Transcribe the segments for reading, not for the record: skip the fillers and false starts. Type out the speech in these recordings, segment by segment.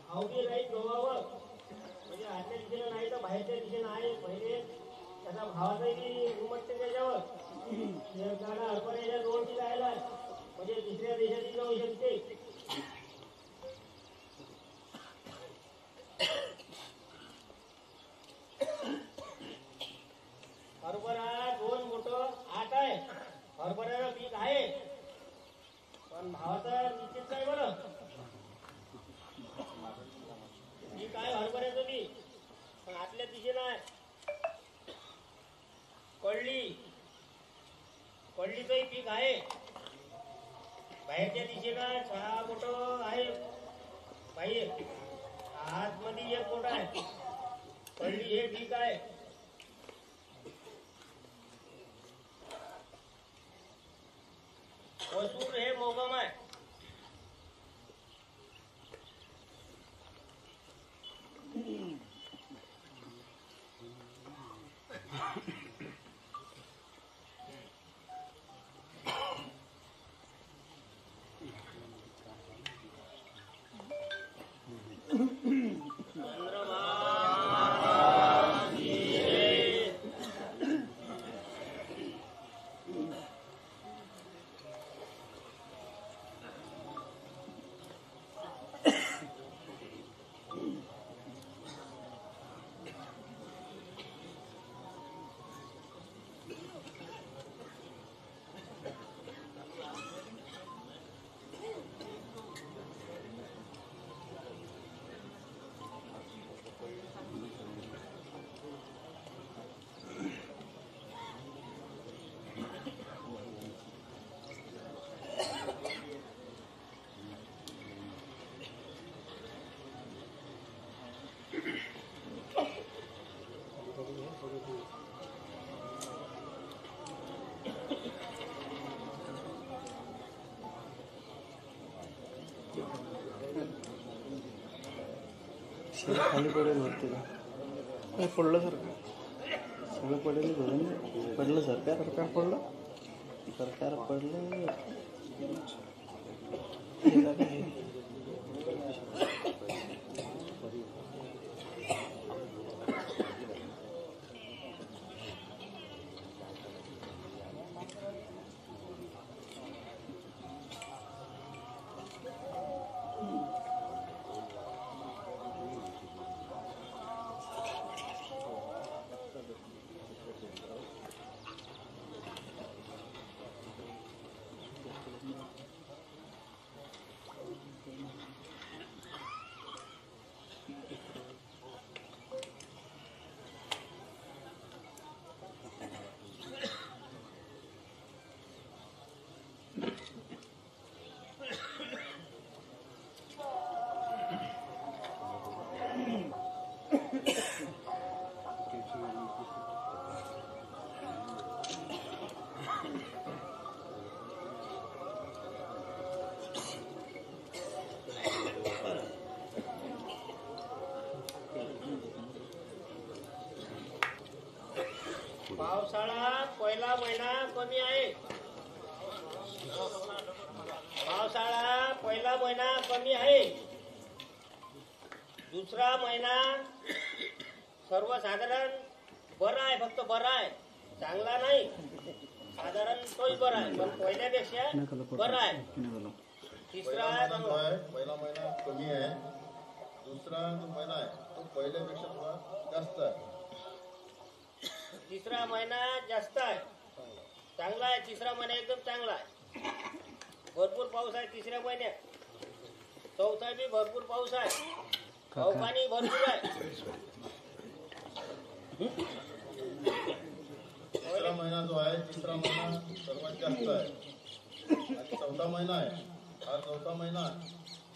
अवघी राहील प्रभाव म्हणजे आतल्या दिशेनं नाही तर बाहेरच्या दिशेनं आहे. पहिले त्याचा भावाचाही उमटते त्याच्यावर गाडा हरपण्याच्या जवळची जायला म्हणजे दुसऱ्या देशातही जाऊ शकते. हरभरा दोन मोठं आठ आहे. हरभऱ्याचं पीक आहे पण भावाचं निश्चित नाही बरं. पीक आहे हरभऱ्याचं बी पण आतल्या दिशेनं आहे. कळलीचंही पीक आहे बाहेरच्या दिशेनं छा मोठं आहे. बाहेर आतमध्ये एक मोठं आहे. कळली हे पीक आहे. वसूर हे मोगम आहे. खाली पडेल वरती काय पडलं सरकार सगळं पडेल धरून पडलं. सरकार पडलं. सरकार पडलं. पावसाळा पहिला महिना कमी आहे. पावसाळा पहिला महिना कमी आहे. दुसरा महिना सर्वसाधारण बरा आहे. फक्त बरा आहे, चांगला नाही. साधारण तोही बरा आहे पण पहिल्यापेक्षा बरा आहे. तिसरा पहिला महिना कमी आहे. दुसरा जो महिना आहे तो पहिल्यापेक्षा थोडा जास्त आहे. तिसरा महिना जास्त आहे, चांगला आहे. तिसरा महिना एकदम चांगला आहे. भरपूर पाऊस आहे तिसऱ्या महिन्यात. चौथा बी भरपूर पाऊस आहे. पाणी भरपूर आहे. तिसरा महिना जो आहे तिसरा महिना सर्वात जास्त आहे. आणि चौथा महिना आहे हा चौथा महिना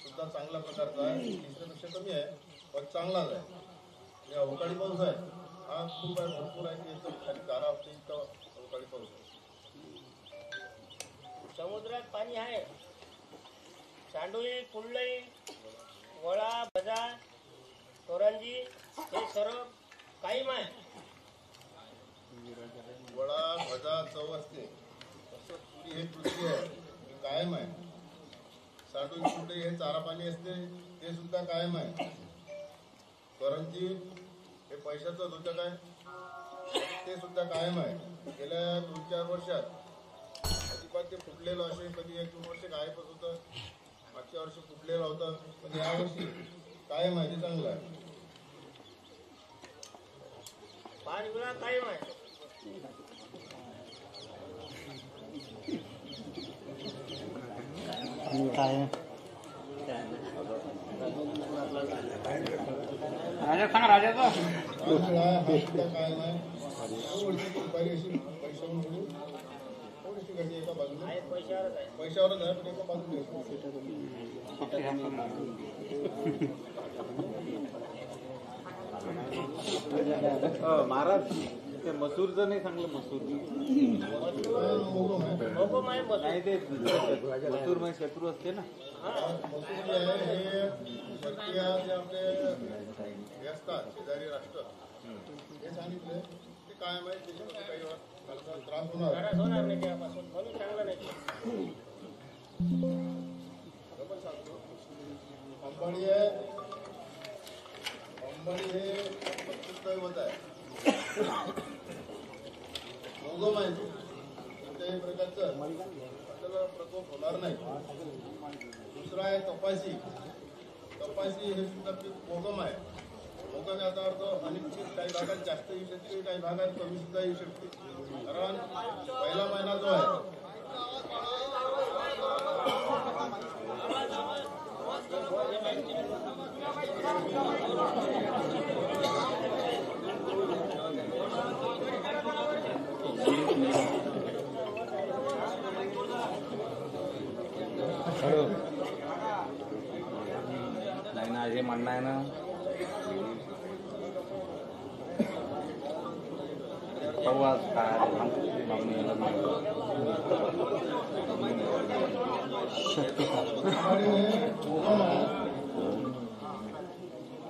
सुद्धा चांगल्या प्रकारचा आहे. तिसऱ्यापेक्षा कमी आहे पण चांगलाच आहे. अवकाळी पाऊस आहे हा खूप आहे, भरपूर आहे. एकदम खाली गारा असते इतका अवकाळी पाऊस आहे. समुद्रात पाणी आहे. चांडोळी, कुल्लई, वळा, भजा, तोरंजी हे सर्व कायम आहे. वडा भजा चव असते तसं पुरी हे पृथ्वी आहे, हे कायम आहे. साठून कुठे हे चारा पाणी असते ते सुद्धा कायम आहे. करंजी हे पैशाचं धोचक आहे ते सुद्धा कायम आहे. गेल्या 2-4 वर्षात अजिबात ते फुटलेलं असे कधी 1-2 वर्ष गायबच होतं. मागच्या वर्षी फुटलेलं होतं पण यावर्षी कायम आहे ते चांगलं आहे. पाच गुणा कायम आहे. काय राजा सांग राजाचं हा सुद्धा कायम आहे. यावर्षी दुपारी अशी पैशावरून मिळून थोडीशी घडली एका बाजूला आहे पैशावरच आहे. पैशावरच आहे पण एका बाजूला महाराज ते मसूरचं नाही सांगलं. मसूर नको माय बस. नाही ते मसूर म्हणजे शत्रू असते ना. मसूर जे आहे हे परकीय जे आपले हे असतात शेजारी राष्ट्र हे सांगितले ते कायम आहे. त्याच्यामध्ये काही त्रास होणार त्रास होणार नाही त्यापासून म्हणून चांगलं नाही. पण सांगतो अंबाडी आहे. अंबाडी हे दैवत आहे. मोगम आहे. कोणत्याही प्रकारचं आपल्याला प्रकोप होणार नाही. दुसरा आहे कपाशी. कपाशी हे सुद्धा पीक मोगम आहे. मोगम याचा अर्थ अनिश्चित काही भागात जास्त येऊ शकते काही भागात कमी सुद्धा येऊ शकते. कारण पहिला महिना जो आहे नाही ना हे म्हणणं आहे ना. पाहू आज काय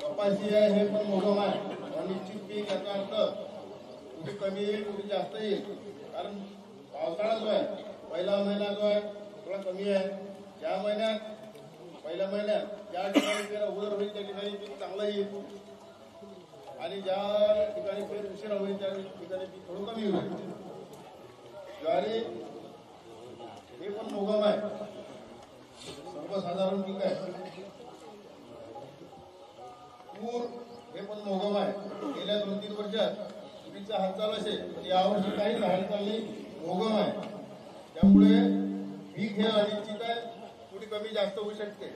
कपाशी आहे हे पण मोगम आहे. अनिश्चित पीक याचा अर्थ कुठे कमी येईल कुठे जास्त येईल. कारण पावसाळा जो आहे पहिला महिना जो आहे थोडा कमी आहे. ज्या महिन्यात पहिल्या महिन्यात ज्या ठिकाणी पेर अगोदर होईल त्या ठिकाणी पीक चांगलं येईल आणि ज्या ठिकाणी पेर उशिरा होईल त्या ठिकाणी पीक थोडं कमी होईल. ज्वारी हे पण मोगम आहे. सर्वसाधारण पीक आहे. तूर हे पण मोगम आहे. गेल्या 2-3 वर्षात तुरीचा हालचाल असेल तर यावर्षी काही हालचाल नाही. मोगम आहे. त्यामुळे पीक हे अनिश्चित आहे. थोडी कमी जास्त होऊ शकते.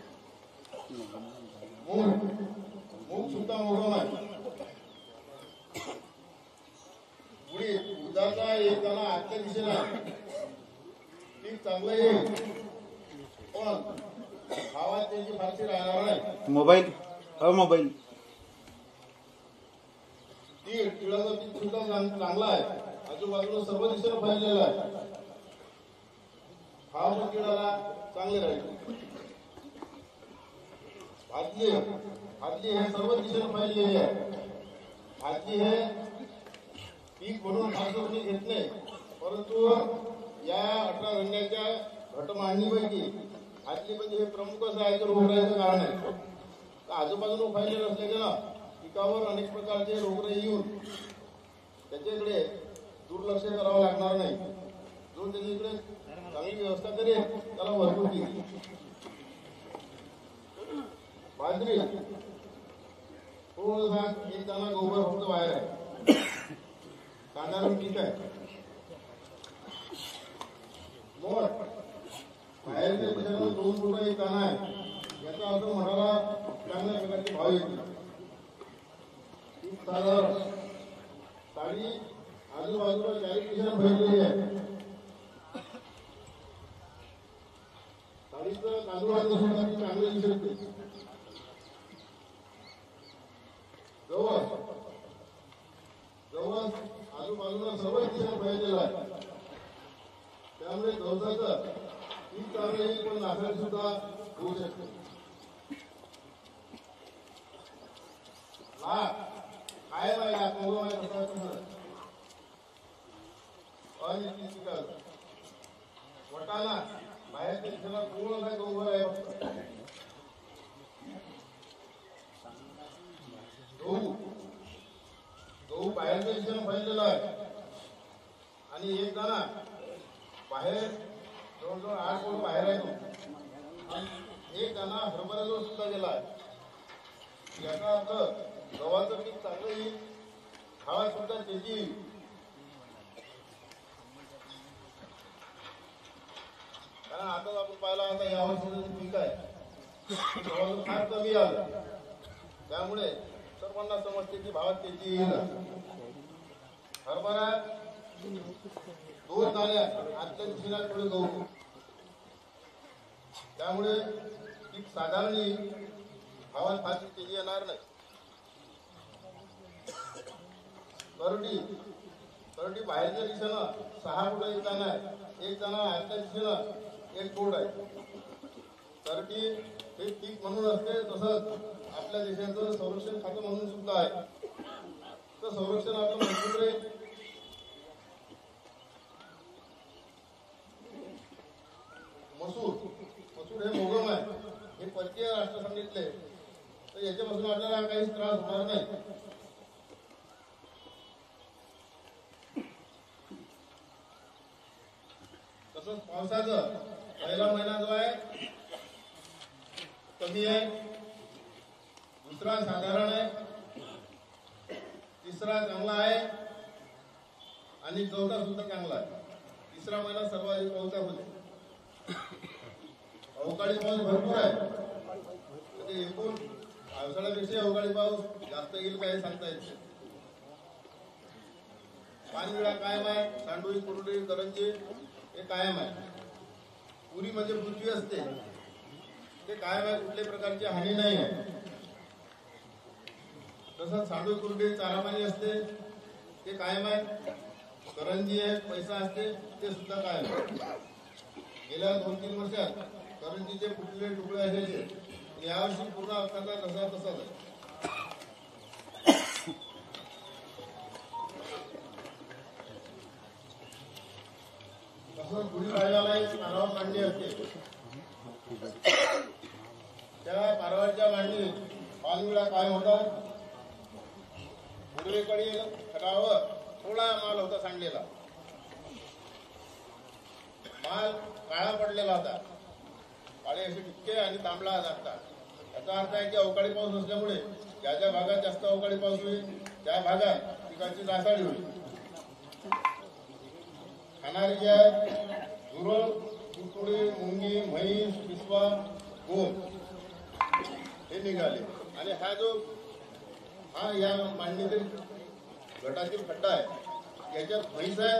मूग सुद्धा मोगम आहे. उदाचा येताना आजच्या दिशेला पीक चांगलं येईल पण भावात त्याची फारशी राहणार नाही. मोबाईल मोबाईल तिळाचं पीक सुद्धा चांगला आहे. आजूबाजूला सर्व दिशेला फैललेला आहे. हा पण किडाला चांगले राहील. भाजली हे सर्व दिशेला फैललेले आहे. भाजली हे पीक म्हणून खास कोणी घेत नाही परंतु या 18 धान्याच्या घटमांडणीपैकी भाजली म्हणजे हे प्रमुख असं आहे रोगराईचं कारण आहे. तर आजूबाजूला फैललेलं असल्याचे ना पिकावर अनेक प्रकारचे रोगराई येऊन त्याच्याकडे दुर्लक्ष करावं लागणार नाही. जो त्याच्याकडे चांगली व्यवस्था करेल त्याला भरपूर देईल. बाजरी थोडं येताना गोबर फक्त बाहेर आहे. साधारण पीक आहे. मोठ बाहेरच्या देशाला 2 फुट एक दाणा आहे. याचा अर्थ म्हणाला चांगल्या प्रकारचे भाव येतील. साडी आजूबाजूला 40 दिशा भरलेली आहे. साडीचं तांदूळाचं सुद्धा चांगले दिसू शकते. जवळ आजूबाजूला सर्व दिशा भरलेला आहे. त्यामुळे गवताचं पीक चांगलं येईल पण नासाडी सुद्धा होऊ शकते. काय वटाणा बाहेरच्या दिशेला पूर्ण काय डोंगर आहे. बाहेर जवळजवळ 8 कोट बाहेर आहे तो. आणि एक दाना हरभऱ्याजवळ सुद्धा गेला आहे. याचा अर्थ गव्हाचं पीक चांगलं येईल, हवा सुद्धा तेजी येईल. कारण आता आपण पाहिला आता यावर्षीचं जे पीक आहे गव्हाचं फार कमी आलं, त्यामुळे सर्वांना समजते की भावात तेजी येईल. हरभरा 2 दाण्या आजच्या दिवशीला थोडे गहू, त्यामुळे पीक साधारण येईल, भावात फारशी तेजी येणार नाही. करडी बाहेरच्या दिशेनं 6 फूट एक दाणा आहे, एक दाणा आजच्या दिशेनं 1 फूट आहे. करडी हे पीक म्हणून असते, तसंच आपल्या देशाचं संरक्षण खातं म्हणून सुद्धा आहे. तर संरक्षण आपलं मजबूत राहील. मसूर हे मोगम आहे, हे परकीय राष्ट्र सांगितले, तर याच्यापासून आपल्याला काहीच त्रास होणार नाही. तसंच पावसाचं पहिला महिना जो आहे कमी आहे, दुसरा साधारण आहे, तिसरा चांगला आहे आणि चौथा सुद्धा चांगला आहे. तिसरा महिना सर्वाधिक पावसा होते. अवकाळी पाऊस भरपूर आहे, म्हणजे एकूण पावसाळ्यापेक्षा अवकाळी पाऊस जास्त येईल काय सांगता येत. पानविळा कायम आहे, सांडोळी कुरडी करंजी हे कायम आहे. पुरी म्हणजे पृथ्वी असते ते कायम आहे, कुठल्याही प्रकारची हानी नाही आहे. तसंच सांडोळी कुरडी चारामानी असते ते कायम आहे. करंजी आहे, पैसा असते ते सुद्धा कायम आहे. गेल्या 2-3 वर्षात करंजीचे फुटलेले तुकडे असायचे, यावर्षी पूर्ण अर्थाचा तसाच आहे. तसंच गुढीपाडव्याला एक पारावर मांडणी असते, त्या पारावरच्या मांडणीत पानविळा कायम होतात. पूर्वेकडे खडावर थोडा माल होता सांडलेला, माल काळा पडलेला होता, काळे असे टिक्के आणि तांबडा लागतात. याचा अर्थ आहे की अवकाळी पाऊस असल्यामुळे ज्या ज्या भागात जास्त अवकाळी पाऊस होईल त्या भागात पिकाची नासाडी होईल. खाणारी जे आहे झुरळ, तुडतुडी, मुंगी, म्हैस, पिसवा, गोम हे निघाले. आणि हा या मांडणीतील गटातील खड्डा आहे, याच्यात म्हैस आहे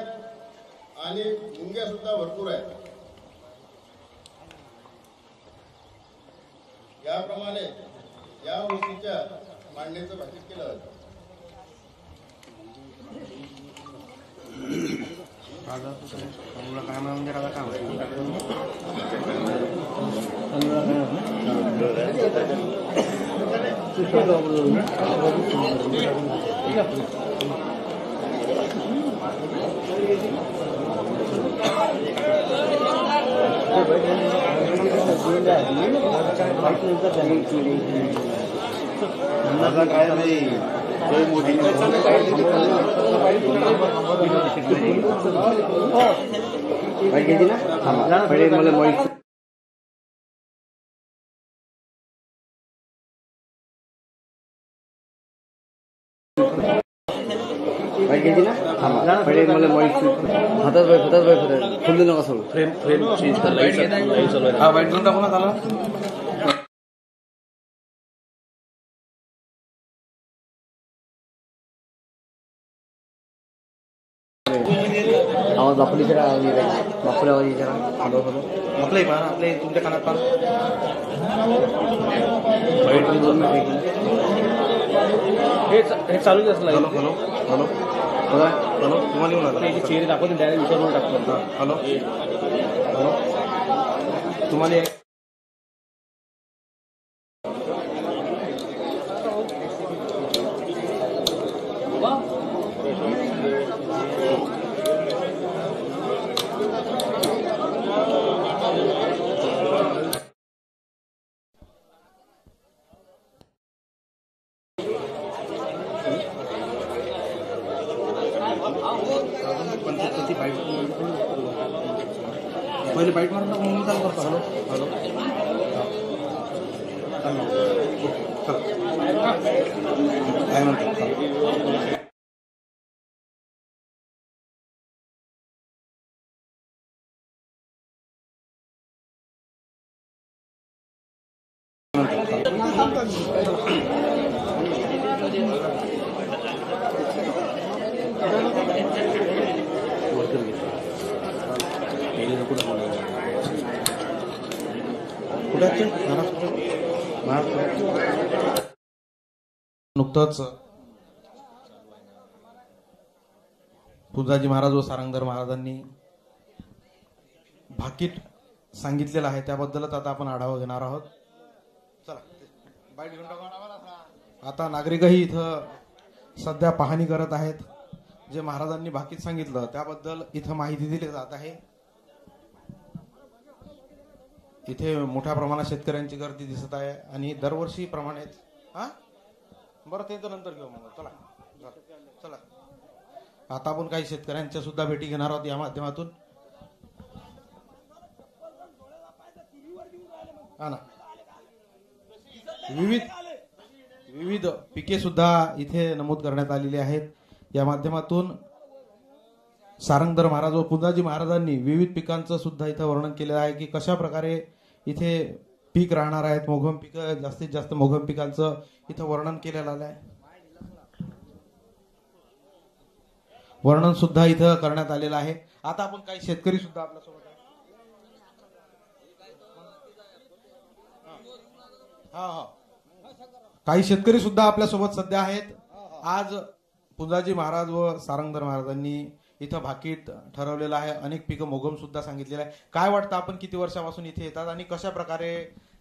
आणि मुंग्या सुद्धा भरपूर आहेत. याप्रमाणे या वर्षीच्या मांडणीचं भाकीत केलं जातं. काय म्हणजे काम काय नाही फुल नका सोडू फ्रेम हा वाईट घेऊन टाकू ना त्याला. आवाज बापलीच्या बापल्या आवाज विचारा. हॅलो हॅलो आपलं पाहा आपले तुमच्या कानात पाहा. हे चालूच असलं. हॅलो हॅलो हॅलो बघा हॅलो तुम्हाला येऊन आला चेहरे दाखवते डायरेक्ट विचारून टाकतो. हॅलो हॅलो तुम्हाला पण पहिले बाईट मारून टाकू, मग मी चालू करतो. हॅलो हॅलो काय म्हणतो. नुकतंच पुंजाजी महाराज व सारंगधर महाराजांनी भाकीट सांगितलेलं आहे, त्याबद्दलच आता आपण आढावा घेणार आहोत. चला बाईट घेऊन टाका. आता नागरिकही इथं सध्या पाहणी करत आहेत. जे महाराजांनी भाकीत सांगितलं त्याबद्दल इथं माहिती दिली जात आहे. इथे मोठ्या प्रमाणात शेतकऱ्यांची गर्दी दिसत आहे आणि दरवर्षी प्रमाणेच बरं ते तर नंतर घेऊ मग. चला चला आता आपण काही शेतकऱ्यांच्या सुद्धा भेटी घेणार आहोत या माध्यमातून. हा ना, विविध पिके सुद्धा इथे नमूद करण्यात आलेली आहेत. या माध्यमातून सारंगधर महाराज व पुंजाजी महाराजांनी विविध पिकांचं सुद्धा इथं वर्णन केलेलं आहे की कशा प्रकारे इथे पीक राहणार आहेत. मोघम पीक, जास्तीत जास्त मोघम पिकांचं इथं वर्णन केलेलं आहे. वर्णन सुद्धा इथं करण्यात आलेलं आहे. आता आपण काही शेतकरी सुद्धा आपल्यासोबत आहे. काही शेतकरी सुद्धा आपल्यासोबत सध्या आहेत. आज पुंजाजी महाराज व सारंगधर महाराजांनी इथं भाकीत ठरवलेलं आहे. अनेक पिकं मोगम सुद्धा सांगितलेलं आहे. काय वाटतं, आपण किती वर्षापासून इथे येतात आणि कशा प्रकारे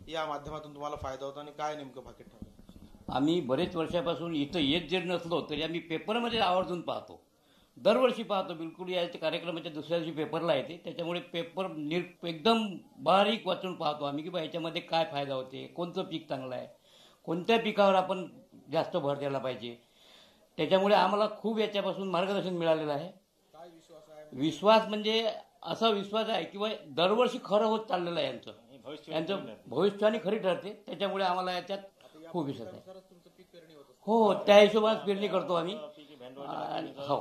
या माध्यमातून तुम्हाला फायदा होतो आणि काय नेमकं भाकीत ठरवलं? आम्ही बरेच वर्षापासून इथं येत जरी नसलो तरी आम्ही पेपरमध्ये आवर्जून पाहतो. दरवर्षी पाहतो. बिलकुल याच्या कार्यक्रमाच्या दुसऱ्या दिवशी पेपरला येते. त्याच्यामुळे पेपर एकदम बारीक वाचून पाहतो आम्ही की बा याच्यामध्ये काय फायदा होते, कोणतं पीक चांगलं आहे, कोणत्या पिकावर आपण जास्त भर द्यायला पाहिजे. त्याच्यामुळे आम्हाला खूप याच्यापासून मार्गदर्शन मिळालेलं आहे. विश्वास म्हणजे असा विश्वास आहे की दरवर्षी खरं होत चाललेलं आहे यांचं भविष्यवाणी खरी ठरते. त्याच्यामुळे आम्हाला याच्यात खूप विश्वास आहे. हो, त्या हिशोबाने पेरणी करतो आम्ही. हो,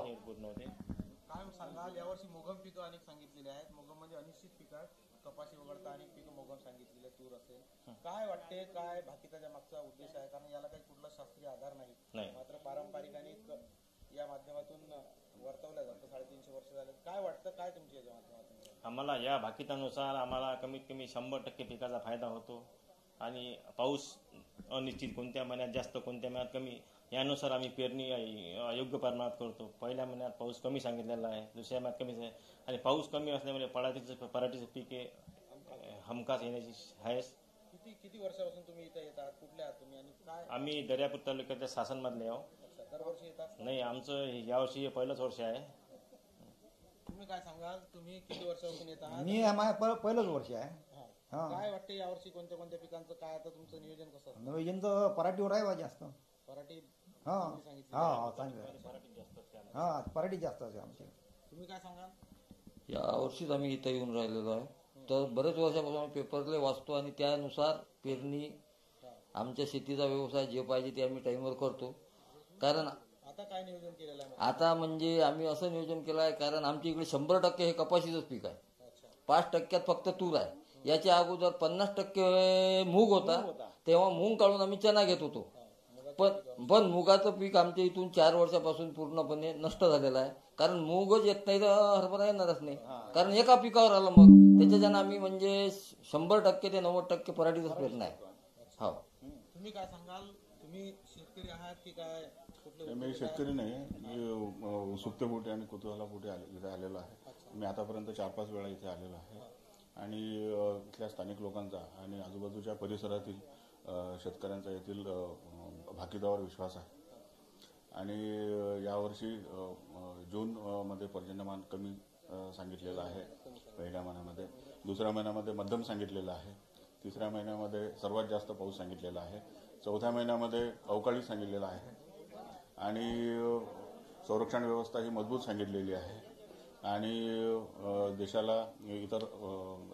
काय सांगाल, यावर्षी मोगम पिकं अनेक सांगितलेली आहेत. मोगम म्हणजे अनिश्चित पिकं, कपाशी वगळता अनेक पिकं मोगम सांगितलेले, तूर असेल. काय वाटते, काय भाकिताच्या मागचा उद्देश आहे? कारण याला काही कुठला शास्त्रीय आधार नाही, मात्र पारंपरिक आणि या माध्यमातून वर्तवल्या जातं. 350 वर्ष झाले. काय वाटतं, काय तुमच्या याच्या माध्यमातून? आम्हाला या भाकितानुसार आम्हाला कमीत कमी 100% पिकाचा फायदा होतो आणि पाऊस अनिश्चित, कोणत्या महिन्यात जास्त कोणत्या महिन्यात कमी, यानुसार आम्ही पेरणी योग्य प्रमाणात करतो. पहिल्या महिन्यात पाऊस कमी सांगितलेला आहे, दुसऱ्या महिन्यात कमीच आहे आणि पाऊस कमी असल्यामुळे पराठीचं पिके हमखास येण्याची आहे. किती वर्षापासून तुम्ही इथे येतात? कुठले आहात तुम्ही आणि काय? आम्ही दर्यापूर तालुक्याच्या शासनमधले आहोत. दरवर्षी येतात? नाही, आमचं यावर्षी हे पहिलंच वर्ष आहे. तुम्ही काय सांगाल, तुम्ही किती वर्षापासून येतात? मी पहिलंच वर्ष आहे. काय वाटते यावर्षी कोणत्या कोणत्या पिकांचं काय, आता तुमचं नियोजन कसं? नियोजन तर पराठीवर आहे बा जास्त. पराठी पराठी जास्त आहे आमची. तुम्ही काय सांगाल? यावर्षीच आम्ही इथं येऊन राहिलेलो आहे. तर बरेच वर्षापासून आम्ही पेपरले वाचतो आणि त्यानुसार पेरणी, आमच्या शेतीचा व्यवसाय जे पाहिजे ते आम्ही टाईमवर करतो. कारण आता काय नियोजन केलेलं आहे? आता म्हणजे आम्ही असं नियोजन केलं आहे, कारण आमच्या इकडे 100% हे कपाशीचंच पीक आहे. 5% फक्त तूर आहे. याच्या अगोदर 50% मूग होता, तेव्हा मूग काढून आम्ही चना घेत होतो. पण मुगाचं पीक आमच्या इथून 4 वर्षापासून पूर्णपणे नष्ट झालेलं आहे. कारण मूगच येत नाही तर हरभरा येणारच नाही, कारण एका पिकावर आलं. मग त्याच्यानं आम्ही म्हणजे 100% ते 90% पराठीच पेरणं आहे. हो, तुम्ही काय सांगाल? तुम्ही शेतकरी आहात की काय? मी शेतकरी नाही, मी सुप्ते पोटे आणि कुतूहला पोटे इथे आलेलो आहे. मी आतापर्यंत 4-5 वेळा इथे आलेलो आहे आणि इथल्या स्थानिक लोकांचा आणि आजूबाजूच्या परिसरातील शेतकऱ्यांचा येथील भाकितावर विश्वास आहे. आणि यावर्षी जूनमध्ये पर्जन्यमान कमी सांगितलेलं आहे. पहिल्या महिन्यामध्ये, दुसऱ्या महिन्यामध्ये मध्यम सांगितलेलं आहे, तिसऱ्या महिन्यामध्ये सर्वात जास्त पाऊस सांगितलेला आहे, चौथ्या महिन्यामध्ये अवकाळी सांगितलेला आहे आणि संरक्षण व्यवस्था ही मजबूत सांगितलेली आहे. आणि देशाला इतर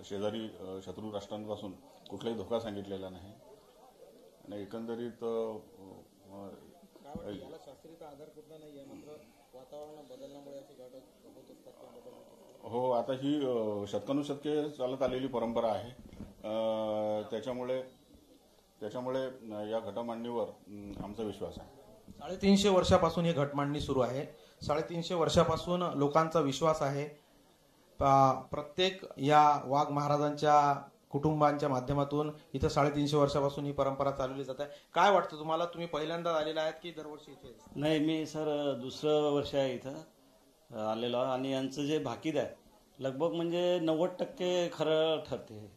शेजारी शत्रू राष्ट्रांपासून कुठलाही धोका सांगितलेला नाही. आणि एकंदरीत याला शास्त्रीय आधार कुठला नाही आहे, मात्र वातावरण बदलण्यामुळे असे घटक होत असतात किंवा बदल होत असतात. हो, आता ही शतकानुशतके चालत आलेली परंपरा आहे. त्याच्यामुळे या घटमांडणीवर आमचा विश्वास आहे. 350 वर्षापासून ही घटमांडणी सुरू आहे. 350 वर्षापासून लोकांचा विश्वास आहे. प्रत्येक या वाघ महाराजांच्या कुटुंबांच्या माध्यमातून इथं 350 वर्षापासून ही परंपरा चालवली जात आहे. काय वाटतं तुम्हाला? तुम्ही पहिल्यांदा आलेला आहेत की दरवर्षी इथे? नाही, मी सर दुसरं वर्ष आहे इथं आलेलो आहे. आणि यांचं जे भाकीत आहे लगभग म्हणजे 90% खरं ठरते.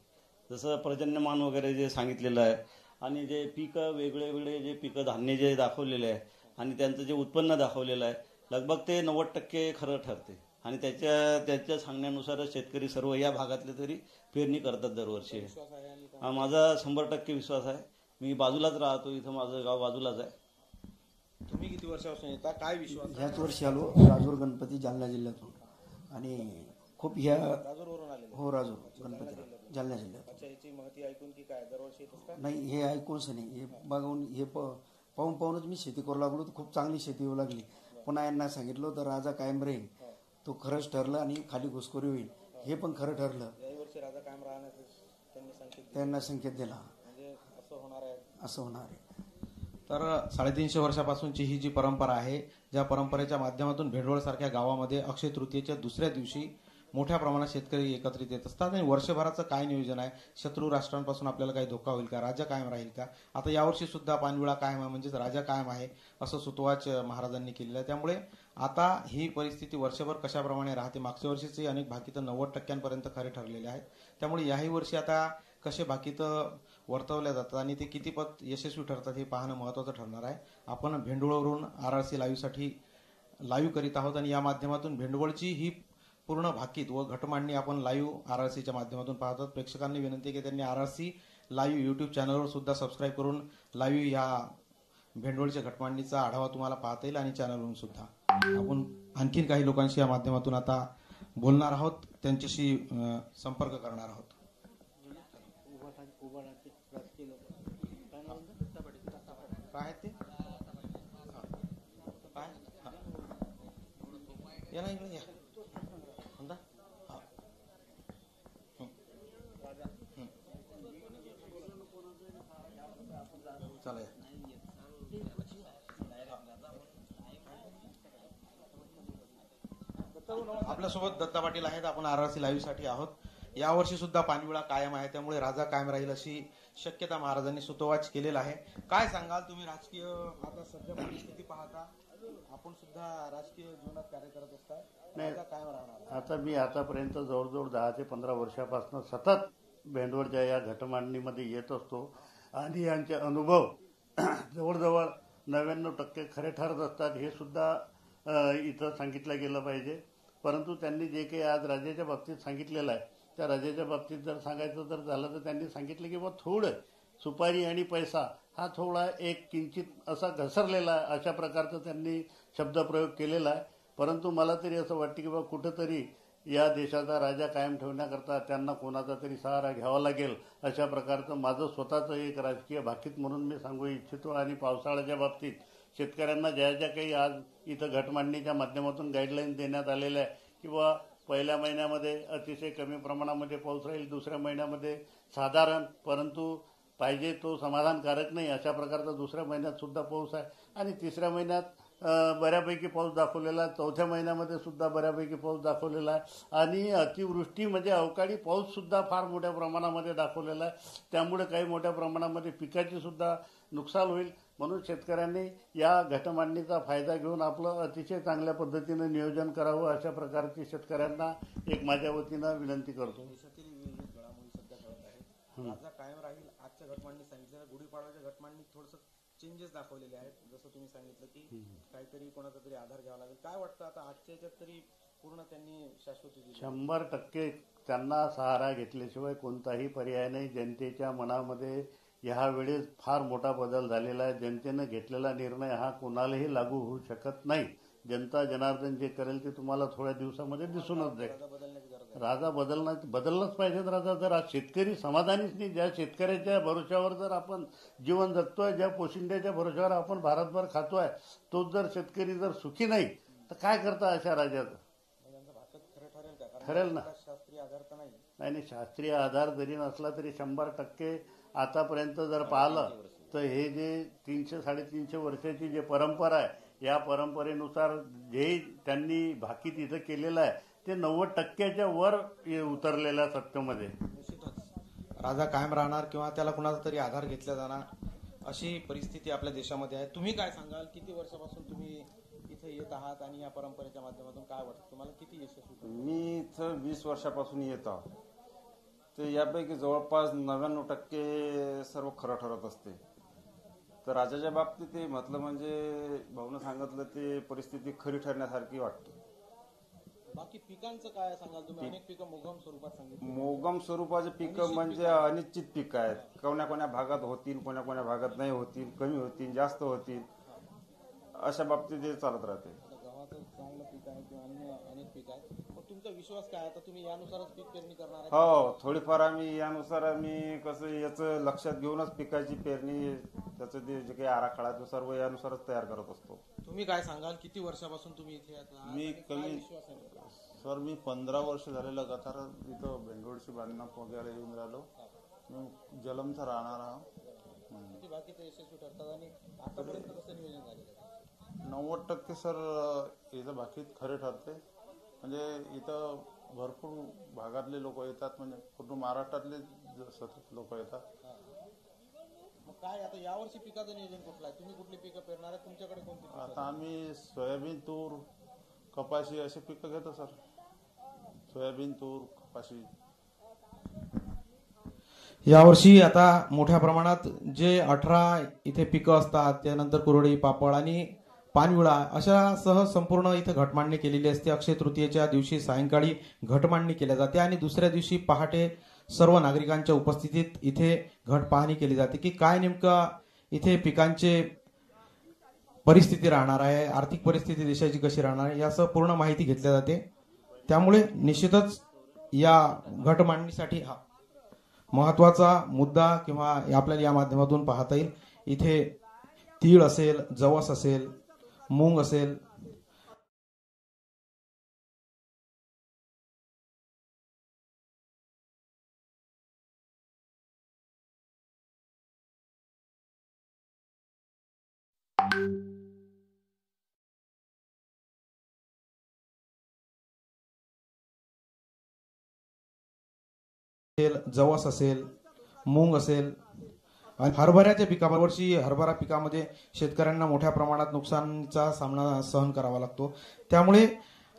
जसं पर्जन्यमान वगैरे जे सांगितलेलं आहे आणि जे पिकं वेगळे वेगळे जे पिकं धान्य जे दाखवलेले आहे आणि त्यांचं जे उत्पन्न दाखवलेलं आहे लगभग ते 90% खरं ठरते. आणि त्याच्या सांगण्यानुसारच शेतकरी सर्व या भागातले तरी पेरणी करतात दरवर्षी. माझा 100% विश्वास आहे. मी बाजूलाच राहतो, इथं माझं गाव बाजूलाच आहे. तुम्ही किती वर्षापासून येता? काय विश्वास? ह्याच वर्षी आलो राजूर गणपती जालना जिल्ह्यातून. आणि खूप ह्या राजूरवरून आलेले? हो, राजूर गणपती जालना जिल्ह्यात. अच्छा, याची माहिती ऐकून की काय दरवर्षी येत असतात? नाही, हे ऐकूनच नाही, हे बघून हे पाहूनच मी शेती करू लागलो. तर खूप चांगली शेती होऊ लागली. पुन्हा यांना सांगितलं तर राजा कायम राहील, तो खरंच ठरलं. आणि खाली घुसखोरी होईल हे पण खरं ठरलं. याही वर्षी राजा कायम राहण्याचं त्यांना संकेत दिला. म्हणजे असं होणार आहे. असं होणार आहे. तर 350 वर्षापासूनची ही जी परंपरा आहे, ज्या परंपरेच्या माध्यमातून भेंडवळसारख्या गावामध्ये अक्षय तृतीयेच्या दुसऱ्या दिवशी मोठ्या प्रमाणात शेतकरी एकत्रित येत असतात. आणि वर्षभराचं काय नियोजन आहे? शत्रू राष्ट्रांपासून आपल्याला काही धोका होईल का? राजा कायम राहील का? आता यावर्षी सुद्धा पानविळा कायम आहे, म्हणजेच राजा कायम आहे असं सुतवाच महाराजांनी केलेलं आहे. त्यामुळे आता ही परिस्थिती वर्षभर कशाप्रमाणे राहते? मागच्या वर्षीचे अनेक भाकीतं 90% खरे ठरलेले आहेत. त्यामुळे याही वर्षी आता कसे भाकीतं वर्तवल्या जातात आणि ते कितीपत यशस्वी ठरतात हे पाहणं महत्त्वाचं ठरणार आहे. आपण भेंडवळवरून RRC लाईव्हसाठी लाईव्ह करीत आहोत आणि या माध्यमातून भेंडवळची ही पूर्ण भाकीत व घटमांडणी आपण लाईव्ह RRCच्या माध्यमातून पाहतात. प्रेक्षकांनी विनंती की त्यांनी RRC लाईव्ह यूट्यूब चॅनलवर सुद्धा सबस्क्राईब करून लाईव्ह या भेंडवळच्या घटमांडणीचा आढावा तुम्हाला पाहता येईल. आणि चॅनलवरून सुद्धा आपण आणखीन काही लोकांशी या माध्यमातून आता बोलणार आहोत, त्यांच्याशी संपर्क करणार आहोत. काय ते काय या ना इकडे या. चला या. आपल्यासोबत दत्ता पाटील आहेत. आपण RRC लाईव्हसाठी आहोत. यावर्षी सुद्धा पानविळा कायम आहे, त्यामुळे राजा कायम राहील अशी शक्यता महाराजांनी सुतोवाच केलेला आहे. काय सांगाल तुम्ही? राजकीय आता सध्या परिस्थिती पाहता, आपण सुद्धा राजकीय जीवनात कार्य करत असता, राजा कायम राहणार? आता मी आतापर्यंत जवळजवळ 10 ते 15 वर्षापासून सतत भेंडवळच्या या घटमांडणीमध्ये येत असतो आणि यांचे अनुभव जवळजवळ 99% खरे ठरत असतात. हे सुद्धा इथं सांगितलं गेलं पाहिजे. परंतु त्यांनी जे काही आज राजाच्या बाबतीत सांगितलेलं आहे, त्या राजाच्या बाबतीत जर सांगायचं जर झालं तर त्यांनी सांगितलं की थोडं सुपारी आणि पैसा हा थोडा एक किंचित असा घसरलेला आहे, अशा प्रकारचं त्यांनी शब्दप्रयोग केलेला आहे. परंतु मला तरी असं वाटतं की कुठंतरी या देशाचा राजा कायम ठेवण्याकरता त्यांना कोणाचा तरी सहारा घ्यावा लागेल, अशा प्रकारचं माझं स्वतःचं एक राजकीय भाकीत म्हणून मी सांगू इच्छितो. आणि पावसाळ्याच्या बाबतीत शेतकऱ्यांना ज्या ज्या काही आज इथं घटमांडणीच्या माध्यमातून गाईडलाईन देण्यात आलेल्या आहे किंवा पहिल्या महिन्यामध्ये अतिशय कमी प्रमाणामध्ये पाऊस राहील, दुसऱ्या महिन्यामध्ये साधारण परंतु पाहिजे तो समाधानकारक नाही अशा प्रकारचा दुसऱ्या महिन्यात सुद्धा पाऊस आहे आणि तिसऱ्या महिन्यात बऱ्यापैकी पाऊस दाखवलेला आहे, चौथ्या महिन्यामध्ये सुद्धा बऱ्यापैकी पाऊस दाखवलेला आहे आणि अतिवृष्टी म्हणजे अवकाळी पाऊस सुद्धा फार मोठ्या प्रमाणामध्ये दाखवलेला आहे. त्यामुळे काही मोठ्या प्रमाणामध्ये पिकाची सुद्धा नुकसान होईल. म्हणून शेतकऱ्यांनी या घटमांडणीचा फायदा घेऊन आपलं अतिशय चांगल्या पद्धतीनं नियोजन करावं, अशा प्रकारची शेतकऱ्यांना एक माझ्या वतीनं विनंती करतो. देशातील विविध घडामोडी सध्या कळत आहेत. राजा कायम राहील. आजच्या घटमांडणीत सांगितलं, गुढीपाडव्याच्या घटमांडणीत थोडंसं चेंजेस दाखवलेले आहेत. जसं तुम्ही सांगितलं की काहीतरी कोणाचा तरी आधार घ्यावा लागेल. काय वाटतं आता आजच्या याच्यात तरी पूर्ण त्यांनी शाश्वती दिली? 100% त्यांना सहारा घेतल्याशिवाय कोणताही पर्याय नाही. जनतेच्या मनामध्ये ह्यावेळेस फार मोठा बदल झालेला आहे. जनतेनं घेतलेला निर्णय हा कोणालाही लागू होऊ शकत नाही. जनता जनार्दन जे करेल ते तुम्हाला थोड्या दिवसामध्ये दिसूनच जाईल. राजा बदललाच पाहिजेत. राजा जर आज शेतकरी समाधानीच नाही, ज्या शेतकऱ्याच्या भरोश्यावर जर आपण जीवन जगतोय, ज्या पोशिंद्याच्या भरोश्यावर आपण भारतभर खातोय, तोच जर शेतकरी जर सुखी नाही तर काय करता अशा राजाचं? ठरेल ना. शास्त्रीय आधार तर नाही. नाही, शास्त्रीय आधार जरी नसला तरी 100% आतापर्यंत जर पाहिलं तर हे जे 300-350 वर्षाची जे परंपरा आहे, या परंपरेनुसार जे त्यांनी भाकीत इथं केलेलं आहे ते 90%च्या वर उतरलेलं आहे सत्तेमध्ये. राजा कायम राहणार किंवा त्याला कुणाचा तरी आधार घेतला जाणार अशी परिस्थिती आपल्या देशामध्ये आहे. तुम्ही काय सांगाल? किती वर्षापासून तुम्ही इथे येत आहात आणि या परंपरेच्या माध्यमातून काय वाटतं तुम्हाला? किती यशस्वी? मी इथं 20 वर्षापासून येत आहोत. तर यापैकी जवळपास 99% सर्व खरं ठरत असते. तर राजाच्या बाबतीत ते म्हटलं म्हणजे भाऊनं सांगितलं ते परिस्थिती खरी ठरण्यासारखी वाटते. बाकी पिकांचं काय सांगाल तुम्ही? अनेक पिकं मोगम स्वरूपात सांगितली. मोगम स्वरूपाचे पिकं म्हणजे अनिश्चित पिकं आहेत. कोण्या भागात होतील, कोण्या भागात नाही होतील, कमी होतील, जास्त होतील, अशा बाबतीत ते चालत राहते. गव्हाचं चांगलं पीक आहे किंवा अन्य अनेक पीक आहे. पण तुमचा विश्वास काय आता तुम्ही यानुसारच पीक पेरणी करणार आहे? हो, थोडीफार यानुसार आम्ही कसं याचं लक्षात घेऊनच पिकाची पेरणी, त्याचं जे काही आराखडा तो सर्व यानुसारच तयार करत असतो. तुम्ही काय सांगाल? किती वर्षापासून तुम्ही इथे मी कमी सर मी 15 वर्ष झाले लगातार इथं बेंगळूरशी बांधणं वगैरे येऊन राहिलो. मी जलमचा राहणार आहोत. बाकीचे यशस्वी ठरतात आणि आतापर्यंत कसं नियोजन झालेलं आहे? 90% सर इथं बाकीत खरे ठरते. म्हणजे इथं भरपूर भागातले लोक येतात, म्हणजे पूर्ण महाराष्ट्रातले सतत लोक येतात. मग काय आता यावर्षी पिकाचं नियोजन कुठलं आहे? तुम्ही कुठली पिकं पेरणार आहे? तुमच्याकडे कोणती? आता आम्ही सोयाबीन, तूर, कपाशी असे पिकं घेतो सर. सोयाबीन, तूर, कपाशी. यावर्षी आता मोठ्या प्रमाणात जे 18 इथे पिकं असतात, त्यानंतर कुरडई, पापड आणि पानविळा अशा सह संपूर्ण इथे घटमांडणी केलेली असते. अक्षय तृतीयेच्या दिवशी सायंकाळी घटमांडणी केली जाते आणि दुसऱ्या दिवशी पहाटे सर्व नागरिकांच्या उपस्थितीत इथे घट पाहणी केली जाते की काय नेमका इथे पिकांचे परिस्थिती राहणार आहे, आर्थिक परिस्थिती देशाची कशी राहणार आहे, यासह पूर्ण माहिती घेतली जाते. त्यामुळे निश्चितच या घटमांडणीसाठी हा महत्वाचा मुद्दा किंवा आपल्याला या माध्यमातून पाहता येईल. इथे तीळ असेल, जवस असेल, मूग असेल, जवस असेल, मूग असेल आणि हरभऱ्याच्या पिकावर वर्षी हरभरा पिकामध्ये शेतकऱ्यांना मोठ्या प्रमाणात नुकसानीचा सामना सहन करावा लागतो. त्यामुळे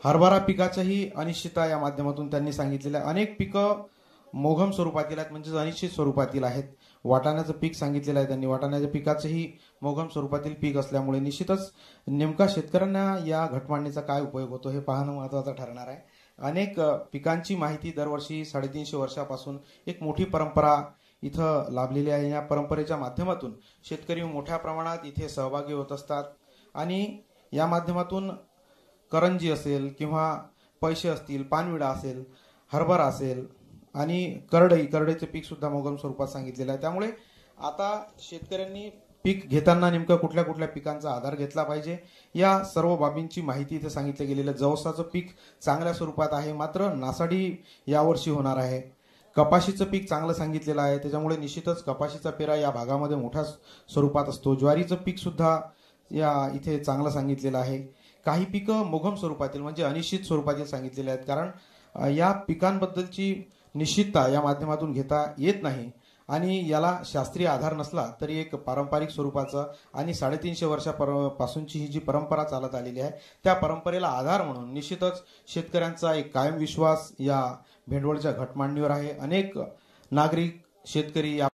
हरभरा पिकाच्याही अनिश्चितता या माध्यमातून त्यांनी सांगितलेल्या अनेक पिकं मोघम स्वरूपातील आहेत, म्हणजे अनिश्चित स्वरूपातील आहेत. वाटाण्याचं पीक सांगितलेलं आहे त्यांनी. वाटाण्याच्या पिकाचंही मोघम स्वरूपातील पीक असल्यामुळे निश्चितच नेमका शेतकऱ्यांना या घटमांडणीचा काय उपयोग होतो हे पाहणं महत्वाचं ठरणार आहे. अनेक पिकांची माहिती दरवर्षी 350 वर्षापासून एक मोठी परंपरा इथं लाभलेली आहे. या परंपरेच्या माध्यमातून शेतकरी मोठ्या प्रमाणात इथे सहभागी होत असतात आणि या माध्यमातून करंजी असेल किंवा पैसे असतील, पानविडा असेल, हरभरा असेल आणि करडईचं पीक सुद्धा मोगम स्वरूपात सांगितलेलं आहे. त्यामुळे आता शेतकऱ्यांनी पीक घेताना नेमकं कुठल्या कुठल्या पिकांचा आधार घेतला पाहिजे या सर्व बाबींची माहिती इथे सांगितलं गेलेलं. जवसाचं पीक चांगल्या स्वरूपात आहे, मात्र नासाडी यावर्षी होणार आहे. कपाशीचं पीक चांगलं सांगितलेलं आहे, त्याच्यामुळे निश्चितच कपाशीचा पेरा या भागामध्ये मोठ्या स्वरूपात असतो. ज्वारीचं पीक सुद्धा या इथे चांगलं सांगितलेलं आहे. काही पिकं मोघम स्वरूपातील म्हणजे अनिश्चित स्वरूपातील सांगितलेले आहेत, कारण या पिकांबद्दलची निश्चितता या माध्यमातून घेता येत नाही आणि याला शास्त्रीय आधार नसला तरी एक पारंपरिक स्वरूपाचं आणि 350 वर्षापासूनची ही जी परंपरा चालत आलेली आहे त्या परंपरेला आधार म्हणून निश्चितच शेतकऱ्यांचा एक कायम विश्वास या भेंडवळच्या घटमांडणीवर आहे. अनेक नागरिक शेतकरी या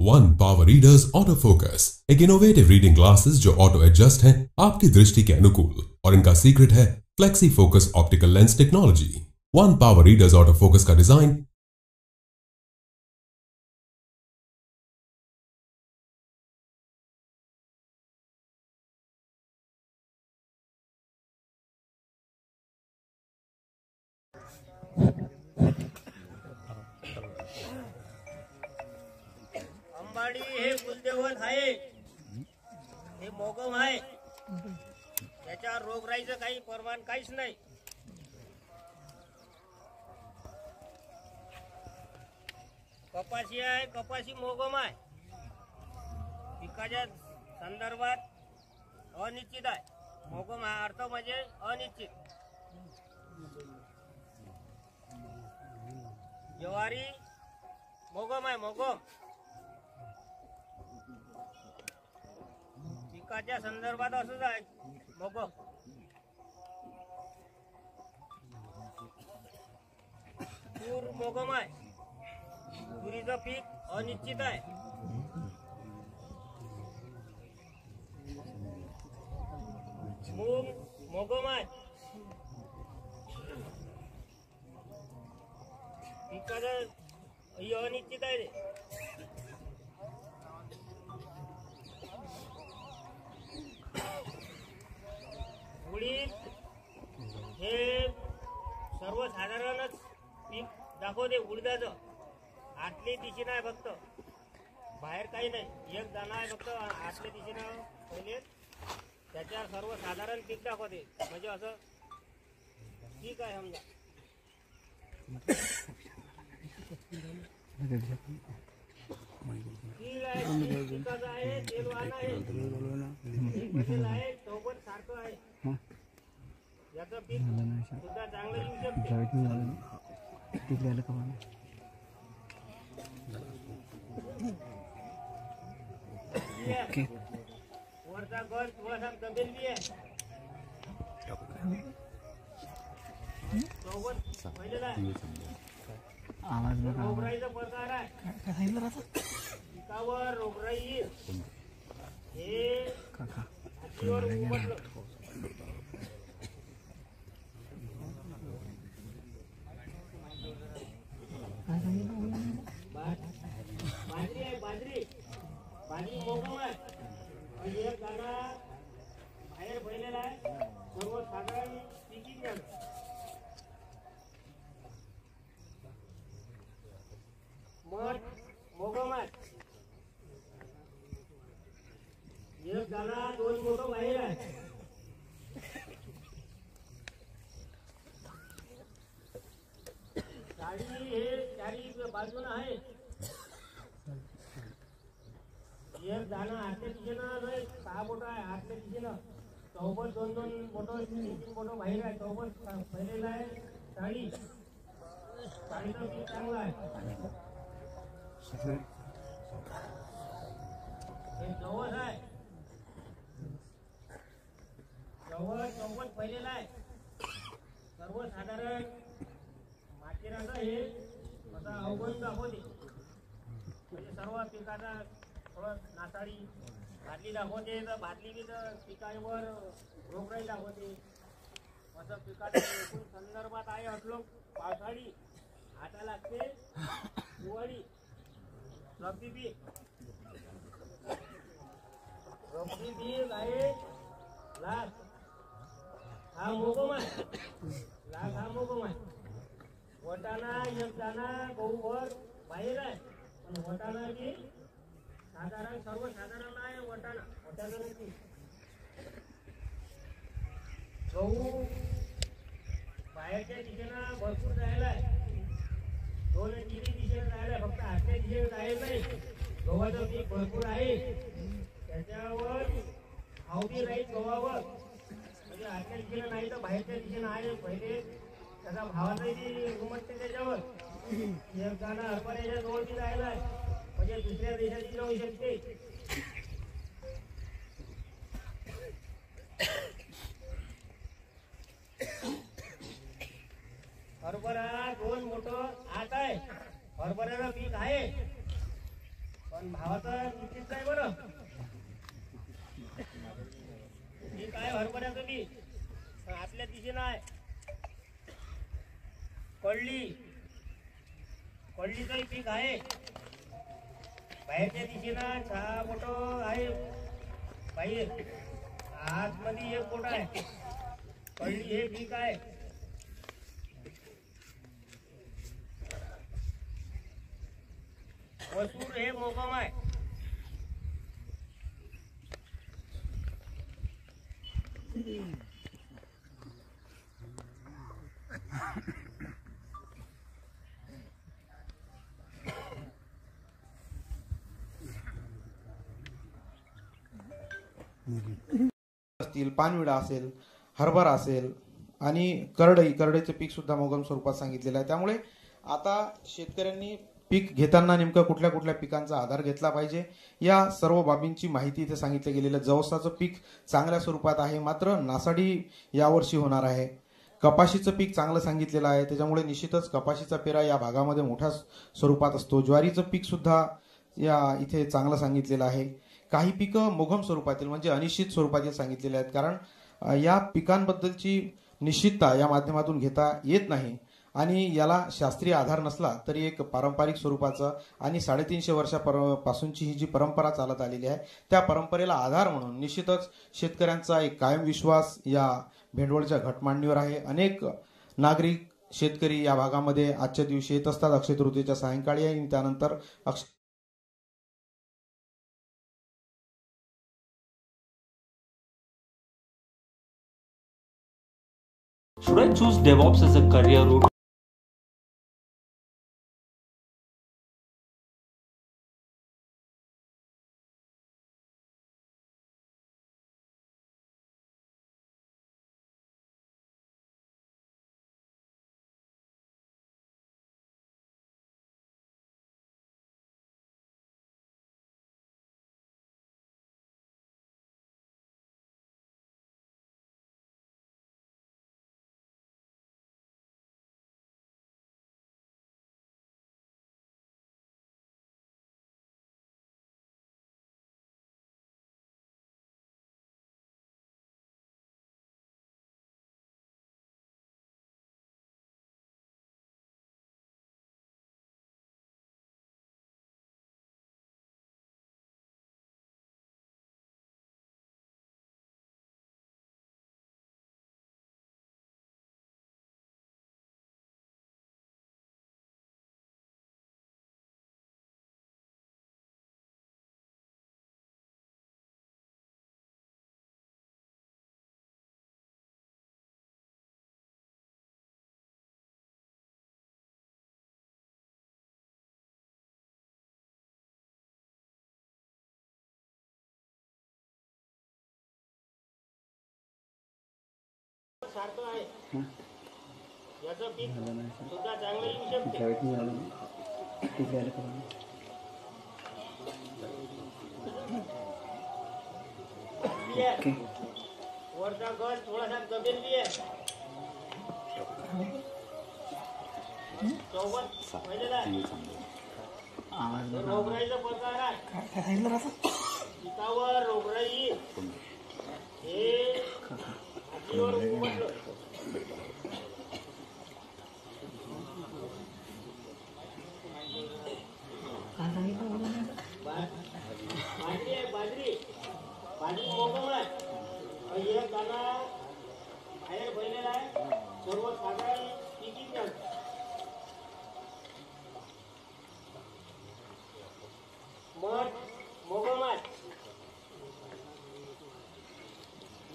one power readers auto focus, एक इनोवेटिव रीडिंग ग्लासेस जो ऑटो एडजस्ट है आपकी दृष्टि के अनुकूल, और इनका सीक्रेट है flexi focus optical lens technology. One power readers auto focus का डिजाइन अंबाडी हे कुलदेवत आहे, हे मोगम आहे, त्याच्यावर रोगराईचं काही प्रमाण काहीच नाही. कपाशी आहे, कपाशी मोगम आहे, पिकाच्या संदर्भात अनिश्चित आहे. मोगम हा अर्थ म्हणजे अनिश्चित. ज्वारी मोगम आहे, मोगम पिकाच्या संदर्भात असंच आहे, मोगम. तूर मोगम आहे, तुरीचं पीक अनिश्चित आहे. मूग मोगम आहे, पिकाचं अनिश्चित आहे. उडीद हे सर्वसाधारणच पीक दाखवते उडदाचं. आतली दिशेनं आहे फक्त, बाहेर काही नाही. एक दाणा आहे फक्त आतल्या दिशेनं पहिले, त्याच्यावर सर्वसाधारण पीक दाखवते. म्हणजे असं पीक आहे समजा. तीळ आहे, पिकाचं आहे, तेलवान आहे, बसेल आहे, चौबट सारखं आहे. याचं पीक सुद्धा चांगलं येऊ शकते. वरचा गड थोडासा दबेल बी आहे. चौबट पहिलेला आहे. रोगराईचा प्रकार आहे, पिकावर रोगराई येईल हे हातीवर उमटलं. बाजरी आहे, बाजरी बाजरी मोगम आहे. एक दाणा बाहेर फैलेला आहे, सर्वसाधारण पिकिंग झालं. मठ मोगम आहे, एक दाणा दोन मोठं बाहेर आहे. साडी हे चारी बाजून आहे. एक दाणा आतल्या दिशेनं नाही, 6 बोटं आहे आतल्या दिशेनं. चौबट दोन दोन बोटं, 3 बोटं बाहेर आहे. चौबट फैलेला आहे. साडी साडीचं पीक चांगलं आहे. हे जवळ आहे, जवळ चौबट फैलेला आहे. सर्वसाधारण मातेराचं हे असा अवगण दाखवते. म्हणजे सर्व पिकाचा थोडं नासाडी भातली दाखवते, तर भातली बी तर पिकावर रोगराई दाखवते. असं पिकाच्या एकूण संदर्भात आहे. असलो पावसाळी आता लागते, दिवाळी रब्बी पीक. रब्बी पीक आहे लाख, हा मोगम आहे. लाख हा मोगम आहे. वटाणा एक दाणा गहूवर बाहेर आहे, पण वटाणा बी साधारण सर्वसाधारण आहे. वटाणा वटाणा गहू बाहेरच्या दिशेनं भरपूर जायला आहे. 2-3 दिशेनं जायला आहे, फक्त आतल्या दिशेनं जायला नाही. गव्हाचं पीक भरपूर आहे, त्याच्यावर अवधी राहील गव्हावर. म्हणजे आतल्या दिशेनं नाही तर बाहेरच्या दिशेनं आहे. पहिले त्याचा भावाचाही उमटते त्याच्यावर. एक दाणा हरभऱ्याच्या जवळची जायला आहे, म्हणजे दुसऱ्या देशाची जाऊ शकते. हरभरा 2 मोठं आत आहे. हरभऱ्याचं पीक आहे, पण भावाचं निश्चित आहे बरं. हे काय हरभऱ्याचं बी आपल्या दिशेनं आहे. कळलीचंही पीक आहे. बाहेरच्या दिशेनं 6 बोट आहे. बाहेर आतमध्ये 1 बोट आहे. कळली हे पीक आहे. वसूर हे मोगम आहे. असतील, पानविडा असेल, हरभरा असेल आणि करडईचं पीक सुद्धा मोगम स्वरूपात सांगितलेलं आहे. त्यामुळे आता शेतकऱ्यांनी पीक घेताना नेमकं कुठल्या कुठल्या पिकांचा आधार घेतला पाहिजे या सर्व बाबींची माहिती इथे सांगितलं गेलेलं. जवसाचं पीक चांगल्या स्वरूपात आहे, मात्र नासाडी यावर्षी होणार आहे. कपाशीचं पीक चांगलं सांगितलेलं आहे, त्याच्यामुळे निश्चितच कपाशीचा पेरा या भागामध्ये मोठ्या स्वरूपात असतो. ज्वारीचं पीक सुद्धा या इथे चांगलं सांगितलेलं आहे. काही पिकं मोघम स्वरूपातील म्हणजे अनिश्चित स्वरूपातील सांगितलेले आहेत, कारण या पिकांबद्दलची निश्चितता या माध्यमातून घेता येत नाही आणि याला शास्त्रीय आधार नसला तरी एक पारंपरिक स्वरूपाचं आणि 350 वर्षापासूनची ही जी परंपरा चालत आलेली आहे त्या परंपरेला आधार म्हणून निश्चितच शेतकऱ्यांचा एक कायम विश्वास या भेंडवळच्या घटमांडणीवर आहे. अनेक नागरिक शेतकरी या भागामध्ये आजच्या दिवशी येत असतात अक्षय तृतीयेच्या सायंकाळी आणि त्यानंतर Should I choose DevOps as a career route? सारखं आहे. याचं पीक सुद्धा चांगलं येऊ शकते. वरचा गट थोडासा दबेल बी आहे. चौबत पहिलेला आहे. रोगराईचा प्रकार आहे. पिकावर रोगराई हे हातीवर उमटलं. बाजरी आहे. बाजरी मोगम आहे. एक दाना बाहेर पहिलेला आहे. सर्व साधारण पिकीच आहे. मठ मोगम आहे.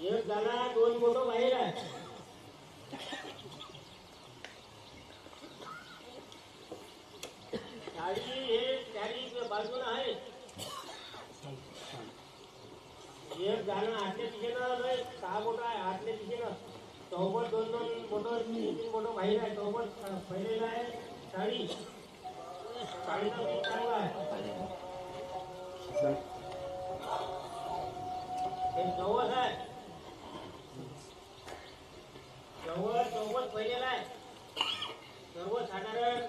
एक दाना 2 बोट बाहेर आहे. साडी हे चारी बाजून आहे. एक दाना आतल्या दिशेनं 6 बोट आहे. आतल्या दिशेनं चौबत 2 बोट 3 बोट बाहेर आहे. चौबत पहिलेला आहे. साडीचा पीक चांगला आहे. हे जवळ आहे. चौबत पहिलेला आहे. सर्व साधारण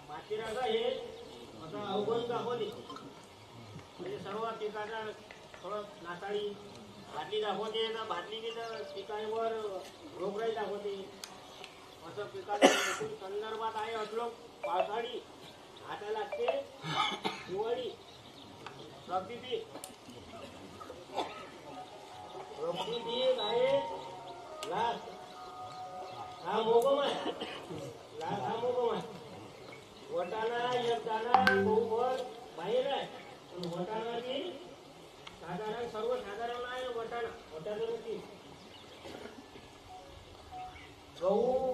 मातीराचा हे आता अवगण दाखवली. सर्व पिकाचा थोडं नासाळी भातली दाखवते तर भातली बी तर पिकांवर रोगराई दाखवते. असं पिकाच्या संदर्भात आहे. असलो पावसाळी आता लागते दिवाळी रब्बी पीक. रब्बी पीक आहे लाख हा मोगम आहे. लाख हा मोगम आहे. वटाणा एक दाणा बहुभर बाहेर आहे. पण वटाणा बी साधारण सर्वसाधारण आहे. वटाणा पीक. गहू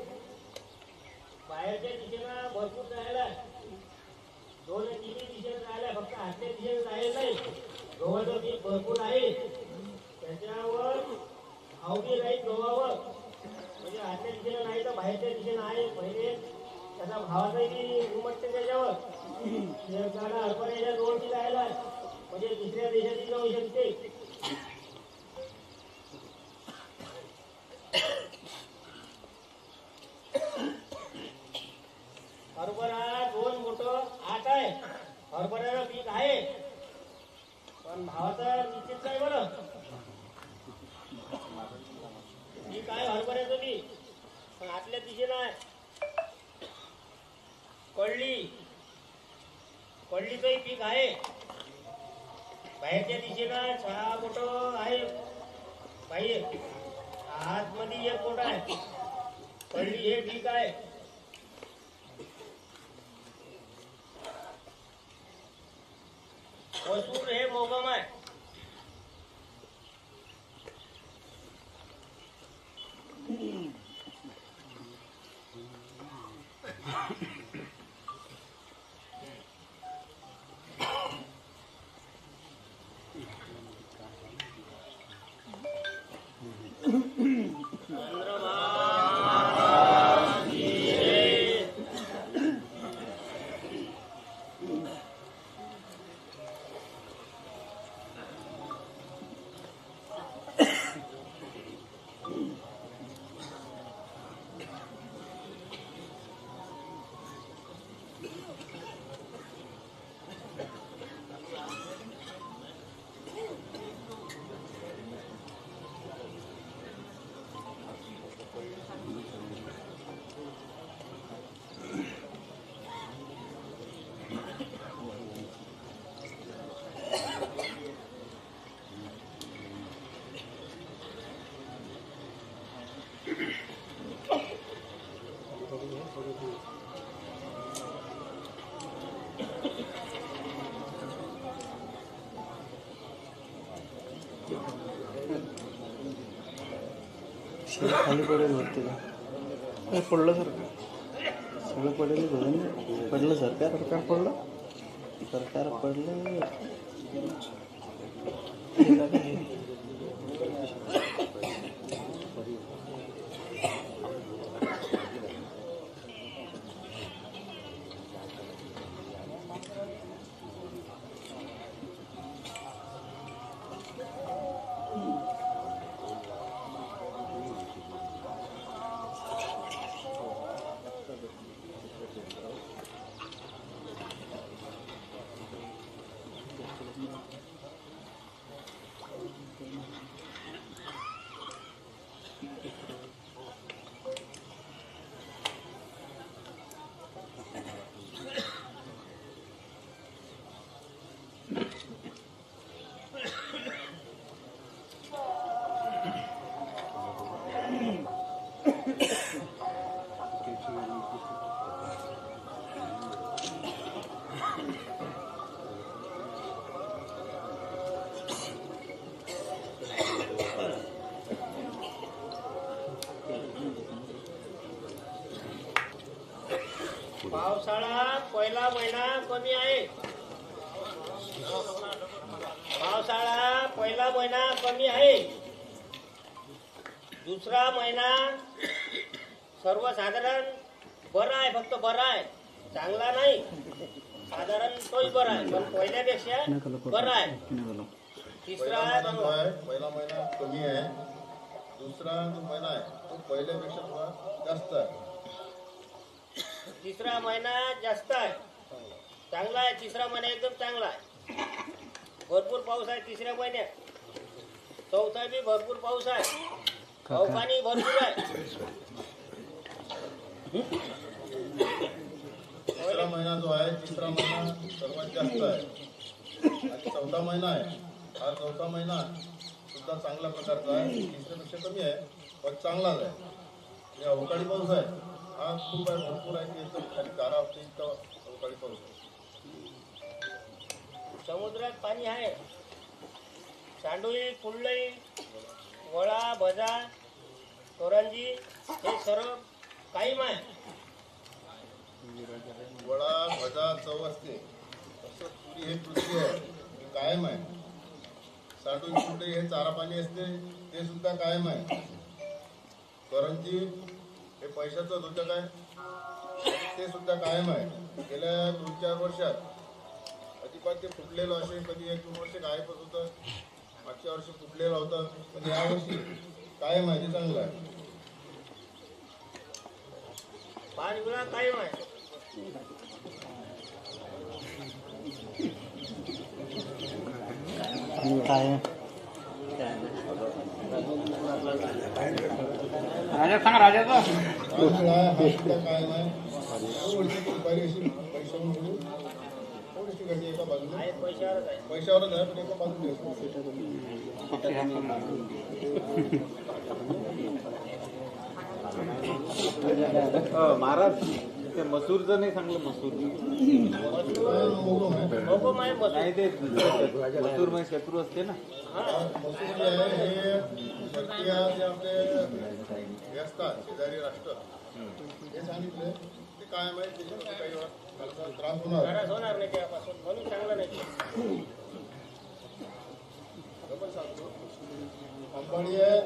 बाहेरच्या दिशेला भरपूर जायला 2-3 दिशेला जायला फक्त आतल्या दिशेला जायला नाही. गव्हाचं पीक भरपूर आहे. त्याच्यावर भाव बी राहील गव्हावर. म्हणजे आतल्या दिशेला नाही तर बाहेरच्या दिशेला आहे. पहिले त्याचा भावाचाही उमटते त्याच्यावर. गाडा हरभऱ्याच्या जवळची जायला म्हणजे दुसऱ्या देशाची जाऊ शकते. हरभरा 2 मोठं 8 आहे. हरभऱ्याचं पीक आहे पण भावाचा निश्चित नाही बरं. पीक आहे हरभऱ्याचं पीक पण आतल्या दिशेला आहे. कळलीचंही पीक आहे. बाहेरच्या दिशेला 6 मोठं आहे. बाहेर आतमध्ये 1 मोठं आहे. कळली हे पीक आहे. वसूर हे मोगम आहे. खाली पडेल वाटते का पडलं सरकार सगळं पडेल धरून पडलं. सरकार पडलं. पावसाळा पहिला महिना कमी आहे. पावसाळा पहिला महिना कमी आहे. दुसरा महिना सर्वसाधारण बरा आहे. फक्त बरा आहे, चांगला नाही. साधारण तोही बरा आहे पण पहिल्यापेक्षा बरा आहे. तिसरा जो आहे पहिला महिना कमी आहे. दुसरा जो महिना आहे तो पहिल्यापेक्षा थोडा जास्त आहे. तिसरा महिना जास्त आहे, चांगला आहे. तिसरा महिना एकदम चांगला आहे. भरपूर पाऊस आहे तिसऱ्या महिन्यात. चौथा बी भरपूर पाऊस आहे. पाणी भरपूर आहे. तिसरा महिना जो आहे तिसरा महिना सर्वात जास्त आहे आणि चौथा महिना आहे. हा चौथा महिना सुद्धा चांगल्या प्रकारचा आहे. तिसऱ्यापेक्षा कमी आहे पण चांगलाच आहे. या अवकाळी पाऊस आहे हा खूप आहे, भरपूर आहे. एकदम खाली 12 हप्ते इतका अवकाळी पाऊस आहे. समुद्रात पाणी आहे. सांडोळी, कुल्लई, वळा, भजा, तोरंजी हे सर्व कायम आहे. वडा भजा चव असते तसं पुरी हे पृथ्वी आहे हे कायम आहे. सांडोळी कुल्लई हे चारा पाणी असते ते सुद्धा कायम आहे. करंजी हे पैशाचं दोचक आहे ते सुद्धा कायम आहे. गेल्या 2-4 वर्षात अजिबात ते फुटलेलं असे कधी 1-2 वर्ष गायबच होतं. मागच्या वर्षी फुटलेलं होतं पण यावर्षी कायम आहे. ते चांगलं आहे. पाणीपुरा कायम आहे. राजा सांगा राजाचं हा सुद्धा कायम आहे. वर्षाची दुपारी अशी पैशावरून घेऊन थोडीशी घडी एका बाजूला पैशावरच आहे पण एका बाजूला महाराज ते मसूरचं नाही सांगलं. मसूर नाही ते मसूर मध्ये शत्रू असते ना. मसूर जे आहे हे परकीय जे आपले हे असतात शेजारी राष्ट्र हे सांगितले ते कायम आहे. त्याच्यामध्ये काही त्रास होणार नाही त्यापासून म्हणून चांगलं नाही. पण सांगतो अंबाडी आहे.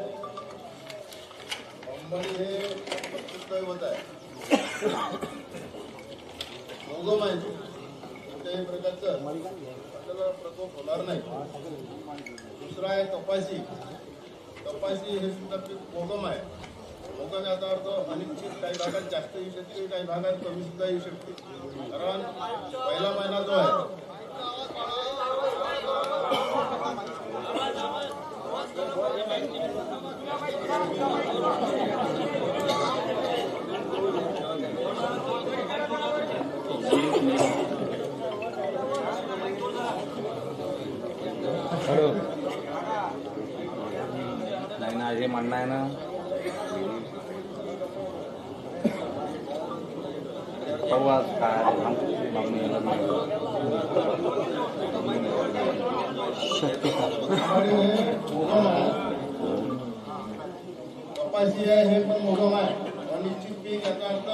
अंबाडी हे दैवत आहे. मोगम आहे. कुठल्याही प्रकारचं आपल्याला प्रकोप होणार नाही. दुसरा आहे कपाशी. कपाशी हे सुद्धा पीक मोगम आहे. मोगम याचा अर्थ अनिश्चित काही भागात जास्त येऊ शकते काही भागात कमी सुद्धा येऊ शकते. कारण पहिला महिना जो आहे नाही ना हे म्हणणं आहे ना परवा काय कपाशी आहे हे पण मोगम आहे. अनिश्चित पीक याचा अर्थ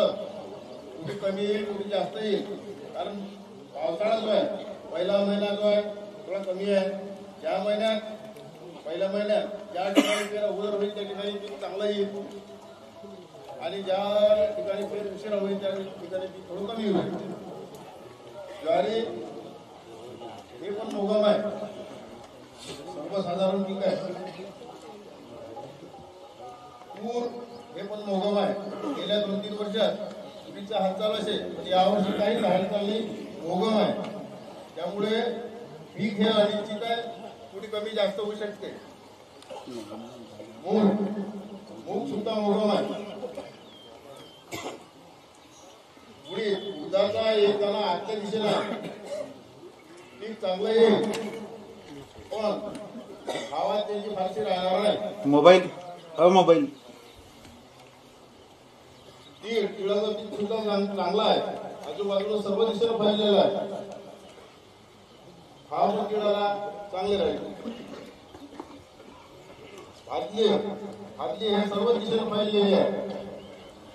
कुठे कमी येईल कुठे जास्त येईल. कारण पावसाळा जो आहे पहिला महिना जो आहे थोडा कमी आहे. ज्या महिन्यात पहिल्या महिन्यात ज्या ठिकाणी पेर अगोदर होईल त्या ठिकाणी पीक चांगलं येईल आणि ज्या ठिकाणी पेर उशिरा होईल त्या ठिकाणी पीक थोडं कमी होईल. ज्वारी हे पण मोगम आहे. सर्वसाधारण पीक आहे. तूर हे पण मोगम आहे. गेल्या 2-3 वर्षात तुरीचा हालचाल असेल पण यावर्षी काही हालचाल नाही. मोगम आहे. त्यामुळे पीक हे अनिश्चित आहे. कुठे कमी जास्त होऊ शकते. मूग सुद्धा मोगम आहे. उदाचा येताना आजच्या दिशेला पीक चांगलं येईल पण भावात त्याची फारशी राहणार नाही. मोबाईल मोबाईल तिळाचं पीक सुद्धा चांगला आहे. आजूबाजूला सर्व दिशेला फैललेला आहे. भाव पण तिळाला चांगले राहील. भाजली हे सर्व दिशेला फैललेली आहे.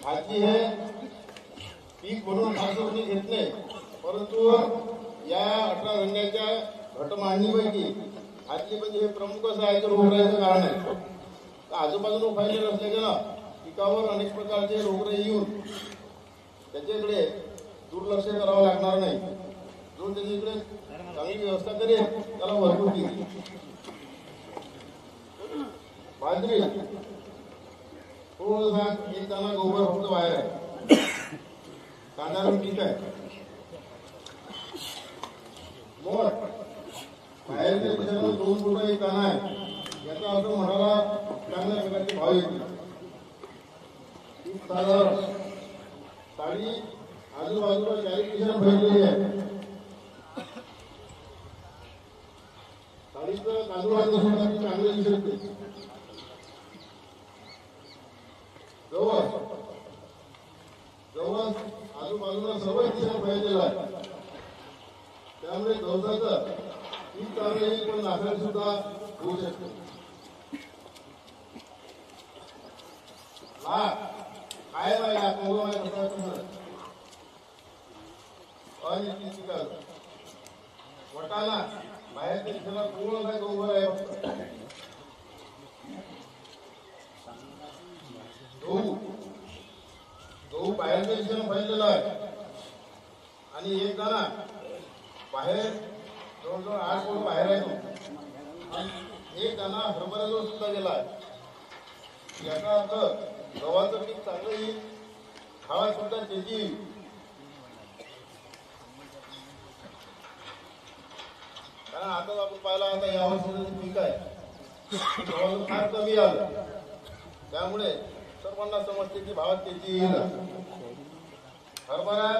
भाजली हे पीक म्हणून खास कोणी घेत नाही परंतु या 18 धान्याच्या घटमांडणीपैकी भाजली म्हणजे हे प्रमुख असं आहे रोगराईचं कारण आहे. आजूबाजूला फैललेलं असल्याचे ना पिकावर अनेक प्रकारचे रोगराई येऊन त्याच्याकडे दुर्लक्ष करावं लागणार नाही. जो त्याच्याकडे चांगली व्यवस्था करेल त्याला भरपूर पीक. बाजरी थोडंसा येताना गोबर फक्त बाहेर आहे. साधारण पीक आहे. बाहेरच्या दिशेनं 2 फुट एक दाणा आहे, याचा अर्थ म्हणाला चांगल्या प्रकारचे भाव येतील. साडी आजूबाजूला 40 दिशेनं फैललेली आहे. साडीचं काजूबाजू सुद्धा चांगले दिसते. जवळ आजूबाजूला सर्व दिशेनं फैललेला आहे. त्यामुळे गवताचं पीक चांगलं येईल, पण नासाडी सुद्धा होऊ शकते. काय वटाणा बाहेरच्या दिशेला पूर्ण काय उभं आहे. गहू बाहेरच्या दिशेनं फैललेला आहे आणि एक दाणा बाहेर जवळजवळ 8 फूट बाहेर आहे तो. एक दाणा हरभऱ्याजवळ सुद्धा गेला आहे. याचा अर्थ गव्हाचं पीक चांगलं येईल, खावा सुद्धा तेजी येईल. कारण आता आपण पाहिला आता यावर्षी पीक आहे गव्हाचं फार कमी आलं, त्यामुळे सर्वांना समजते की भावात तेजी येईल. हरभरा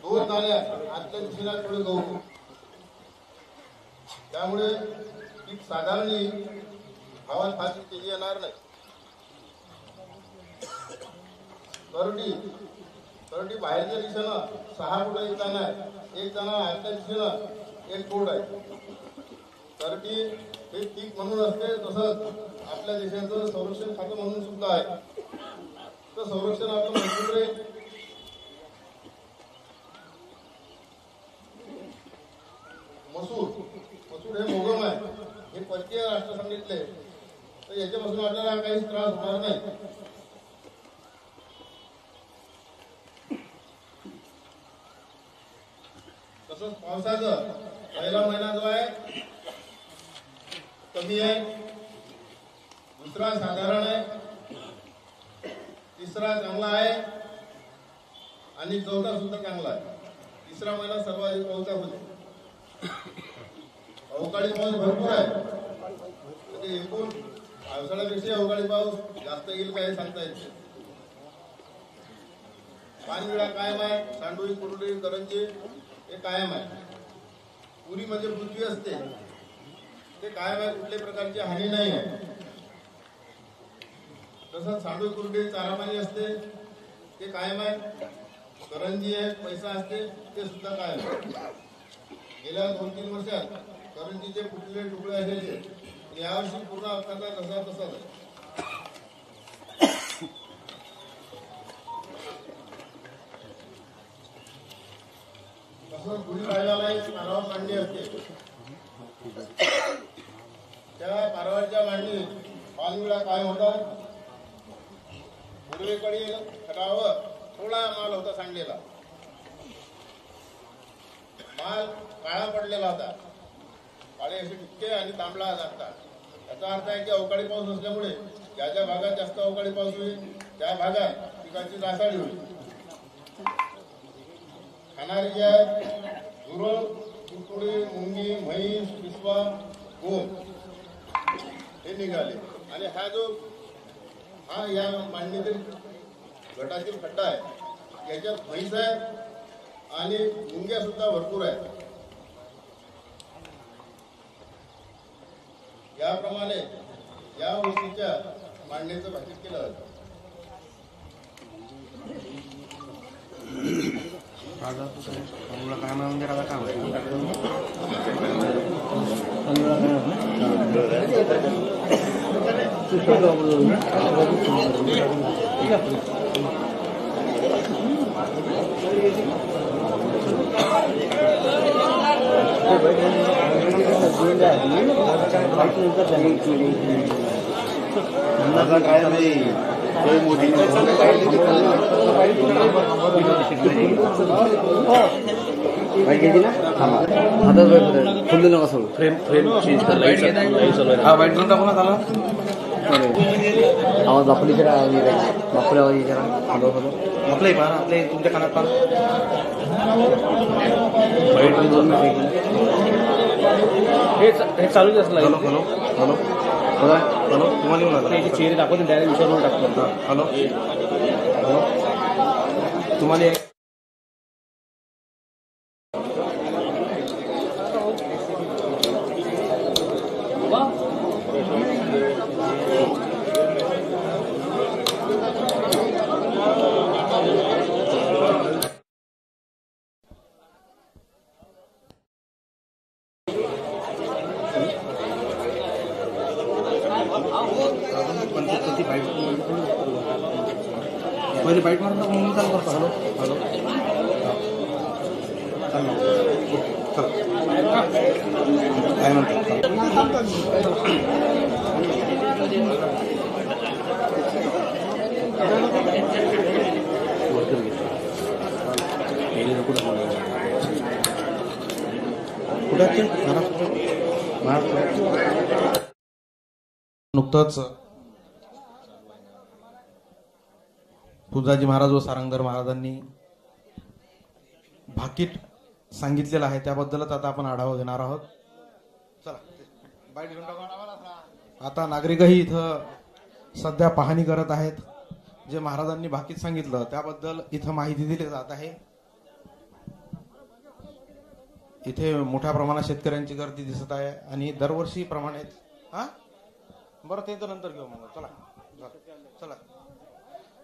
2 दाणे आजच्या दिवशीला थोडे गहू, त्यामुळे पीक साधारण येईल, भावात फारशी तेजी येणार नाही. करडी बाहेरच्या दिशेनं 6 फूट एक दाणा आहे, एक दाणा आजच्या दिशेनं 1 फूट आहे. करडी हे पीक म्हणून असते, तसंच आपल्या देशाचं संरक्षण खातं म्हणून सुद्धा आहे. तर संरक्षण आपलं मजबूत राहील. मसूर हे मोगम आहे, हे परकीय राष्ट्र सांगितले, तर याच्यापासून आपल्याला काही त्रास होणार नाही. तसंच पावसाचं पहिला महिना जो आहे कमी आहे, दुसरा साधारण आहे, तिसरा चांगला आहे आणि चौथा सुद्धा चांगला आहे. तिसरा महिना सर्वाधिक पावसा होते. अवकाळी पाऊस भरपूर आहे, म्हणजे एकूण पावसाळ्यापेक्षा अवकाळी पाऊस जास्त येईल काय सांगता येते. पानविळा कायम आहे, सांडोळी कुरडी करंजी हे कायम आहे. पुरी म्हणजे पृथ्वी असते ते कायम आहे, कुठल्याही प्रकारची हानी नाही आहे. तसंच सांडोळी कुरडी चारामानी असते ते कायम आहे. करंजी आहे, पैसा असते ते सुद्धा कायम आहे. गेल्या 2-3 वर्षात करंजीचे फुटलेले तुकडे असायचे, यावर्षी पूर्ण अपघाता तसा तसाच आहे. तसंच गुढीपाडव्याला एक पारावर मांडणी असते, त्या पारावरच्या मांडणीत पानविळा कायम होतात. पूर्वेकडे खडावर थोडा माल होता सांडलेला, माल काळा पडलेला होता, काळे असे टिक्के आणि तांबडा लागतात. याचा अर्थ आहे की अवकाळी पाऊस असल्यामुळे ज्या ज्या भागात जास्त अवकाळी पाऊस होईल त्या भागात पिकाची नासाडी होईल. खाणारी जे आहे गुरं, कुरकुडी, मुंगी, म्हैस, पिसवा, गोम हे निघाले. आणि हा या मांडणीतील गटातील खड्डा आहे, याच्यात म्हैस आहे आणि मुंग्या सुद्धा भरपूर आहेत. याप्रमाणे या वर्षीच्या मांडणीचं भाकीत केलं जातं. काय म्हणजे काम काय नाही फुल नका सगळं फ्रेम चेंज कर. लाईट हा वाईट झोन टाकू ना त्याला. आवाज आपली जरा आपल्या आवाज जरा हॅलो हॅलो आपले पहा आपले तुमच्या कानात पहा वाईट झोन हे चालूच असलं. हॅलो हॅलो हॅलो बघा हॅलो तुम्हाला येऊन त्याचे चेहरे दाखवते डायरेक्ट विचारून टाकतो. हॅलो हॅलो तुम्हाला पहिले बाईट मारून टाकून मग चालू करतो. हॅलो हॅलो काय म्हणतो नुकतंच पुंजाजी महाराज व सारंगधर महाराजांनी भाकीत सांगितलेलं आहे, त्याबद्दलच आता आपण आढावा घेणार आहोत. चला बाईट घेऊन टाकू. आता नागरिकही इथं सध्या पाहणी करत आहेत. जे महाराजांनी भाकीत सांगितलं त्याबद्दल इथं माहिती दिली जात आहे. इथे मोठ्या प्रमाणात शेतकऱ्यांची गर्दी दिसत आहे आणि दरवर्षी प्रमाणे बरं ते तर नंतर घेऊ मग. चला चला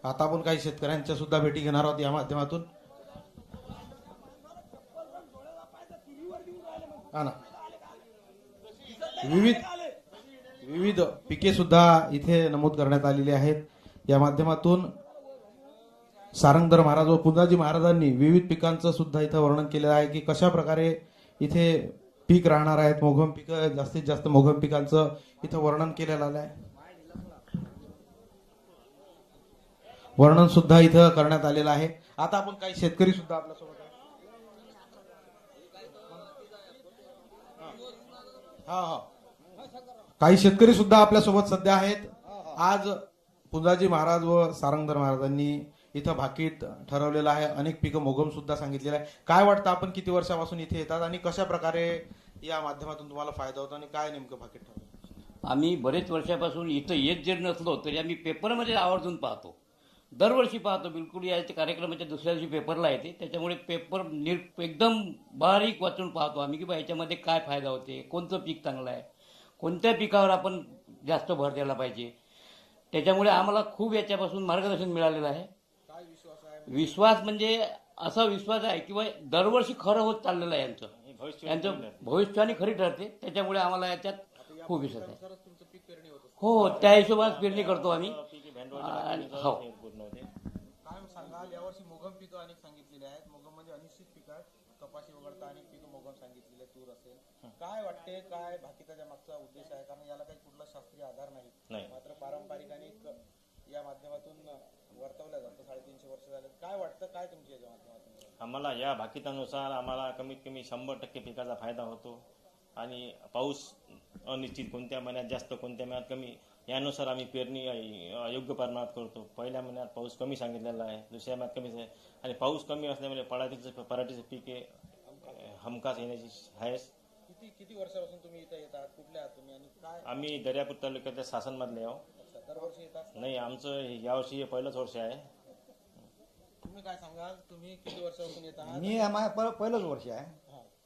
आता आपण काही शेतकऱ्यांच्या सुद्धा भेटी घेणार आहोत या माध्यमातून. हा ना विविध पिके सुद्धा इथे नमूद करण्यात आलेली आहेत. या माध्यमातून सारंगधर महाराज व पुंजाजी महाराजांनी विविध पिकांचं सुद्धा इथं वर्णन केलेलं आहे की कशा प्रकारे इथे पीक राहणार आहेत. मोघम पीक जास्तीत जास्त मोघम पिकांचं इथं वर्णन केलेलं आहे. वर्णन सुद्धा इथं करण्यात आलेलं आहे. आता आपण काही शेतकरी सुद्धा आपल्यासोबत काही शेतकरी सुद्धा आपल्यासोबत सध्या आहेत. आज पुंजाजी महाराज व सारंगधर महाराजांनी इथं भाकीत ठरवलेलं आहे. अनेक पिकं मोगम सुद्धा सांगितलेलं आहे. काय वाटतं आपण किती वर्षापासून इथे येतात आणि कशा प्रकारे या माध्यमातून तुम्हाला फायदा होतो आणि काय नेमकं भाकीत ठरवलं? आम्ही बरेच वर्षापासून इथं येत जरी नसलो तरी आम्ही पेपरमध्ये आवर्जून पाहतो. दरवर्षी पाहतो. बिलकुल याच्या कार्यक्रमाच्या दुसऱ्या दिवशी पेपरला येते. त्याच्यामुळे पेपर एकदम बारीक वाचून पाहतो आम्ही की बा याच्यामध्ये काय फायदा होते, कोणतं पीक चांगलं आहे, कोणत्या पिकावर आपण जास्त भर द्यायला पाहिजे. त्याच्यामुळे आम्हाला खूप याच्यापासून मार्गदर्शन मिळालेलं आहे. विश्वास म्हणजे असा विश्वास आहे की बा दरवर्षी खरं होत चाललेलं आहे यांचं भविष्यवाणी खरी ठरते. त्याच्यामुळे आम्हाला याच्यात खूप विश्वास आहे. हो त्या हिशोबात पेरणी करतो आम्ही. हो काय सांगाल यावर्षी मोगम पिकं अनेक सांगितलेली आहेत. मोगम म्हणजे अनिश्चित पिकं आहेत. कपाशी वगळता अनेक पिकं मोगम सांगितलेले, तूर असेल. काय वाटते काय भाकीताच्या मागचा उद्देश आहे? कारण याला काही कुठला शास्त्रीय आधार नाही, मात्र पारंपरिक आणि या माध्यमातून वर्तवलं जातं. 350 वर्ष झाले. काय वाटतं काय तुमच्या याच्या माध्यमातून? आम्हाला या भाकीतानुसार आम्हाला कमीत कमी 100% पिकाचा फायदा होतो आणि पाऊस अनिश्चित, कोणत्या महिन्यात जास्त कोणत्या महिन्यात कमी, यानुसार आम्ही पेरणी योग्य प्रमाणात करतो. पहिल्या महिन्यात पाऊस कमी सांगितलेला आहे, दुसऱ्या महिन्यात कमीच आहे आणि पाऊस कमी असल्यामुळे पराठीचे पिके हमखास येण्याची आहे. किती वर्षापासून तुम्ही इथे येतात? कुठले आहात तुम्ही आणि काय? आम्ही दर्यापूर तालुक्यातल्या शासनमधले आहोत. दरवर्षी येतात? नाही, आमचं यावर्षी हे पहिलंच वर्ष आहे. तुम्ही काय सांगाल? तुम्ही किती वर्षापासून येतात? मी पहिलंच वर्ष आहे.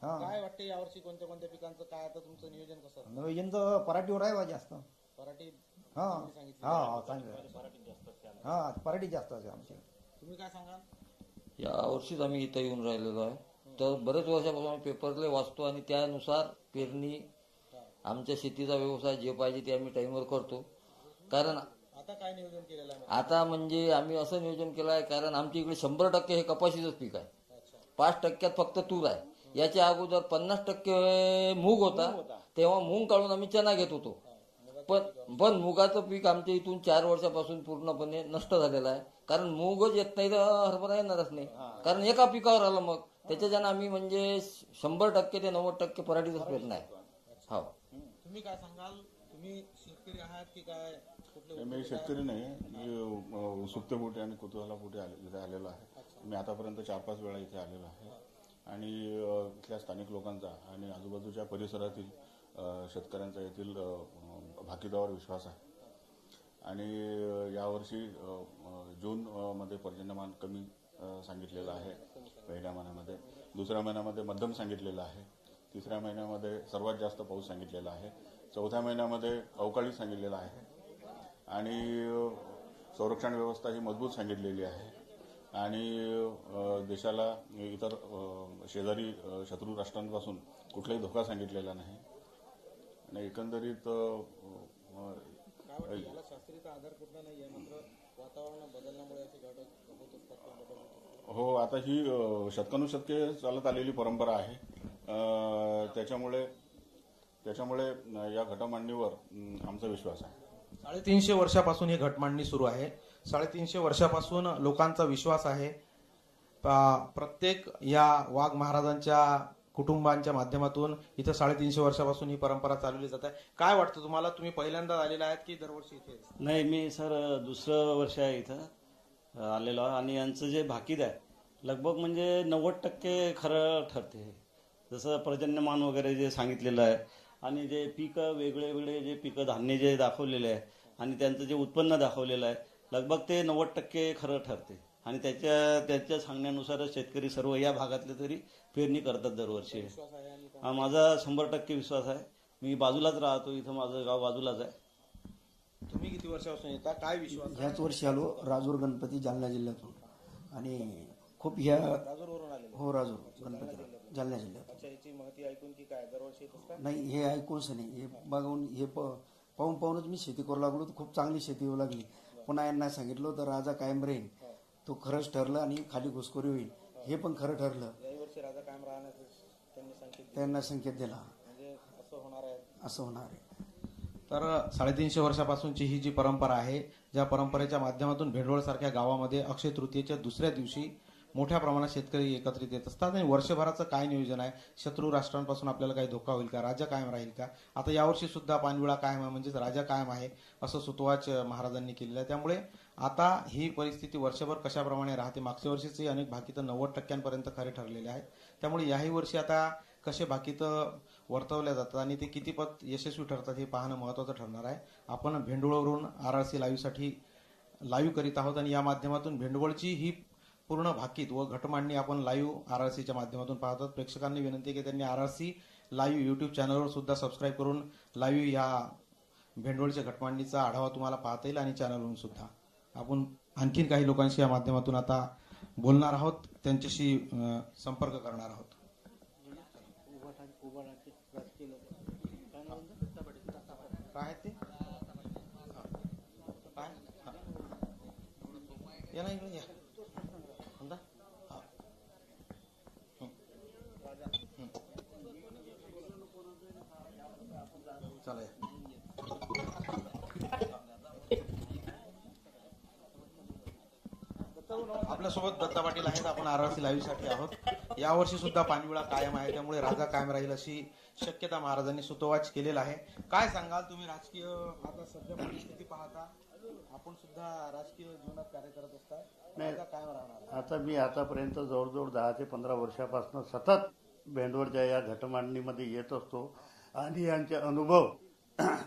काय वाटते यावर्षी कोणत्या कोणत्या पिकांचं काय आता तुमचं नियोजन कसं? नियोजन पराठीवर आहे जास्त. पराठी पराठी जास्त आहे आमची. तुम्ही काय सांगाल? यावर्षीच आम्ही इथं येऊन राहिलेलो आहे. तर बरेच वर्षापासून आम्ही पेपरले वाचतो आणि त्यानुसार पेरणी, आमच्या शेतीचा व्यवसाय जे पाहिजे ते आम्ही टाईमवर करतो. कारण आता काय नियोजन केलेलं आहे? आता म्हणजे आम्ही असं नियोजन केलं आहे, कारण आमच्या इकडे 100% हे कपाशीचंच पीक आहे. 5% फक्त तूर आहे. याच्या अगोदर 50% मूग होता, तेव्हा मूग काढून आम्ही चना घेत होतो. पण मुगाचं पीक आमच्या इथून 4 वर्षापासून पूर्णपणे नष्ट झालेलं आहे. कारण मूगच येत नाही तर हरभरा येणारच नाही. कारण एका पिकावर आलं मग त्याच्यानं आम्ही म्हणजे 100% ते 90% पराठीचाच प्रयत्न आहे. हो. तुम्ही काय सांगाल? तुम्ही शेतकरी आहात की काय? मी शेतकरी नाही, मी सुप्तपोटी आणि कुतूहलापोटी इथे आलेलो आहे. मी आतापर्यंत 4-5 वेळा इथे आलेलो आहे. आणि इथल्या स्थानिक लोकांचा आणि आजूबाजूच्या परिसरातील शेतकऱ्यांचा येथील भाकितावर विश्वास आहे. आणि यावर्षी जून मध्ये पर्जन्यमान कमी सांगितलेलं आहे. पहिल्या महिन्यामध्ये, दुसऱ्या महिन्यामध्ये मध्यम सांगितलेलं आहे, तिसऱ्या महिन्यामध्ये सर्वात जास्त पाऊस सांगितलेला आहे, चौथ्या महिन्यामध्ये अवकाळी सांगितलेला आहे आणि संरक्षण व्यवस्था ही मजबूत सांगितलेली आहे. आणि देशाला इतर शेजारी शत्रू राष्ट्रांपासून कुठलाही धोका सांगितलेला नाही. आणि एकंदरीत आधार कुठला नाही आहे, मात्र वातावरण बदलण्यामुळे असे घटक होत असतात. हो, आता ही शतकानुशतके चालत आलेली परंपरा आहे. त्याच्यामुळे या घटमांडणीवर आमचा विश्वास आहे. 350 वर्षापासून ही घटमांडणी सुरू आहे. 350 वर्षापासून लोकांचा विश्वास आहे. प्रत्येक या वाघ महाराजांच्या कुटुंबांच्या माध्यमातून इथं 350 वर्षापासून ही परंपरा चालवली जात आहे. काय वाटतं तुम्हाला? तुम्ही पहिल्यांदा आलेला आहेत की दरवर्षी इथे? नाही, मी सर दुसरं वर्ष आहे इथं आलेलो आहे. आणि यांचं जे भाकीत आहे लगभग म्हणजे 90% खरं ठरते. जसं पर्जन्यमान वगैरे जे सांगितलेलं आहे आणि जे पिकं वेगळे वेगळे जे पिकं धान्य जे दाखवलेले आहे आणि त्यांचं जे उत्पन्न दाखवलेलं आहे लगभग ते 90% खरं ठरते. आणि त्याच्या सांगण्यानुसारच शेतकरी सर्व या भागातले तरी पेरणी करतात दरवर्षी. माझा 100% विश्वास आहे. मी बाजूलाच राहतो, इथं माझं गाव बाजूलाच आहे. तुम्ही किती वर्षापासून येता? काय विश्वास? ह्याच वर्षी आलो, राजूर गणपती जालना जिल्ह्यातून. आणि खूप ह्या राजूरवरून आले? हो, राजूर गणपती जालना जिल्ह्यात. अच्छा, याची माहिती ऐकून की काय दरवर्षी येत असतात? नाही, हे ऐकूनच नाही, हे बघून हे पाहून पाहूनच मी शेती करू लागलो. तर खूप चांगली शेती होऊ लागली. पुन्हा यांना सांगितलं तर राजा कायम राहील. तो खरंच ठरलं आणि खाली घुसखोरी होईल, हे पण खरं ठरलं. याही वर्षी राजा कायम राहण्याचं त्यांना संकेत दिला. म्हणजे असं होणार आहे. असं होणार आहे. तर 350 वर्षापासूनची ही जी परंपरा आहे, ज्या परंपरेच्या माध्यमातून भेंडवळसारख्या गावामध्ये अक्षय तृतीयेच्या दुसऱ्या दिवशी मोठ्या प्रमाणात शेतकरी एकत्रित येत असतात. आणि वर्षभराचं काय नियोजन आहे? शत्रू राष्ट्रांपासून आपल्याला काही धोका होईल का? राजा कायम राहील का? आता यावर्षी सुद्धा पानविळा कायम आहे, म्हणजेच राजा कायम आहे असं सुतवाच महाराजांनी केलेलं आहे. त्यामुळे आता ही परिस्थिती वर्षभर कशाप्रमाणे राहते? मागच्या वर्षीचे अनेक भाकीतं 90% खरे ठरलेले आहेत. त्यामुळे याही वर्षी आता कसे भाकीतं वर्तवल्या जातात आणि ते किती पत यशस्वी ठरतात हे पाहणं महत्त्वाचं ठरणार आहे. आपण भेंडवळवरून RRC लाईव्हसाठी लाईव्ह करीत आहोत आणि या माध्यमातून भेंडवळची ही पूर्ण भाकीत व घटमांडणी आपण लाईव्ह RRCच्या माध्यमातून पाहतात. प्रेक्षकांनी विनंती की त्यांनी RRC लाईव्ह यूट्यूब चॅनलवर सुद्धा सबस्क्राईब करून लाईव्ह या भेंडवळच्या घटमांडणीचा आढावा तुम्हाला पाहता येईल. आणि चॅनलवरून सुद्धा आपण आणखीन काही लोकांशी या माध्यमातून आता बोलणार आहोत, त्यांच्याशी संपर्क करणार आहोत. काय ते काय या नाही या चालेल. आपल्यासोबत दत्ता पाटील आहेत. आपण RRC लाईव्ह साठी आहोत. यावर्षी सुद्धा पानविळा कायम आहे, त्यामुळे राजा कायम राहील अशी शक्यता महाराजांनी सुतोवाच केलेला आहे. काय सांगाल तुम्ही? राजकीय आता सध्या परिस्थिती पाहता, आपण सुद्धा राजकीय जीवनात कार्य करत असता. राजा कायम राहणार. आता मी आतापर्यंत जवळजवळ 10 ते 15 वर्षापासून सतत भेंडवळच्या या घटमांडणीमध्ये येत असतो आणि यांचे अनुभव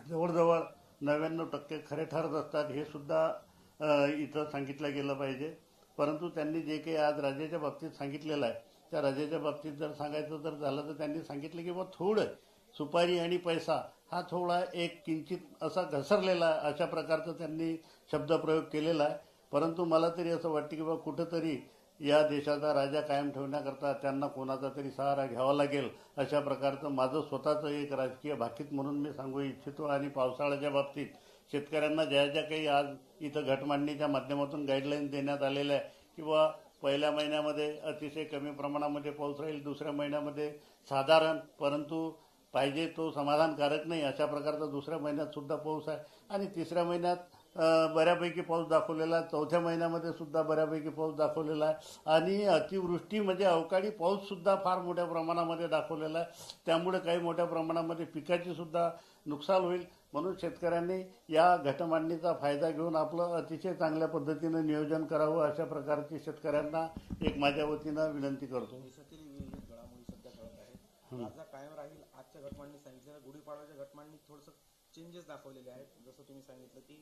जवळजवळ 99% खरे ठरत असतात. हे सुद्धा इथं सांगितलं गेलं पाहिजे. परंतु त्यांनी जे काही आज राजाच्या बाबतीत सांगितलेलं आहे, त्या राजाच्या बाबतीत जर सांगायचं जर झालं तर त्यांनी सांगितलं की बा थोडं सुपारी आणि पैसा हा थोडा एक किंचित असा घसरलेला आहे, अशा प्रकारचं त्यांनी शब्दप्रयोग केलेला आहे. परंतु मला तरी असं वाटतं की बा कुठंतरी या देशाचा राजा कायम ठेवण्याकरता त्यांना कोणाचा तरी सहारा घ्यावा लागेल, अशा प्रकारचं माझं स्वतःचं एक राजकीय भाकीत म्हणून मी सांगू इच्छितो. आणि पावसाळ्याच्या बाबतीत शेतकऱ्यांना ज्या ज्या काही आज इथं घटमांडणीच्या माध्यमातून गाईडलाईन देण्यात आलेल्या आहे किंवा पहिल्या महिन्यामध्ये अतिशय कमी प्रमाणामध्ये पाऊस राहील, दुसऱ्या महिन्यामध्ये साधारण परंतु पाहिजे तो समाधानकारक नाही अशा प्रकारचा दुसऱ्या महिन्यात सुद्धा पाऊस आहे आणि तिसऱ्या महिन्यात बऱ्यापैकी पाऊस दाखवलेला आहे, चौथ्या महिन्यामध्ये सुद्धा बऱ्यापैकी पाऊस दाखवलेला आहे आणि अतिवृष्टी म्हणजे अवकाळी पाऊस सुद्धा फार मोठ्या प्रमाणामध्ये दाखवलेला आहे. त्यामुळे काही मोठ्या प्रमाणामध्ये पिकाची सुद्धा नुकसान होईल. म्हणून शेतकऱ्यांनी या घटमांडणीचा फायदा घेऊन आपलं अतिशय चांगल्या पद्धतीनं नियोजन करावं, अशा प्रकारची शेतकऱ्यांना एक माझ्या वतीनं विनंती करतो. राजा कायम राहील आजच्या घटनांनी सांगितलं. गुढीपाडव्याच्या घटनांनी थोडस चेंजेस दाखवलेले आहेत. जसं तुम्ही सांगितलं की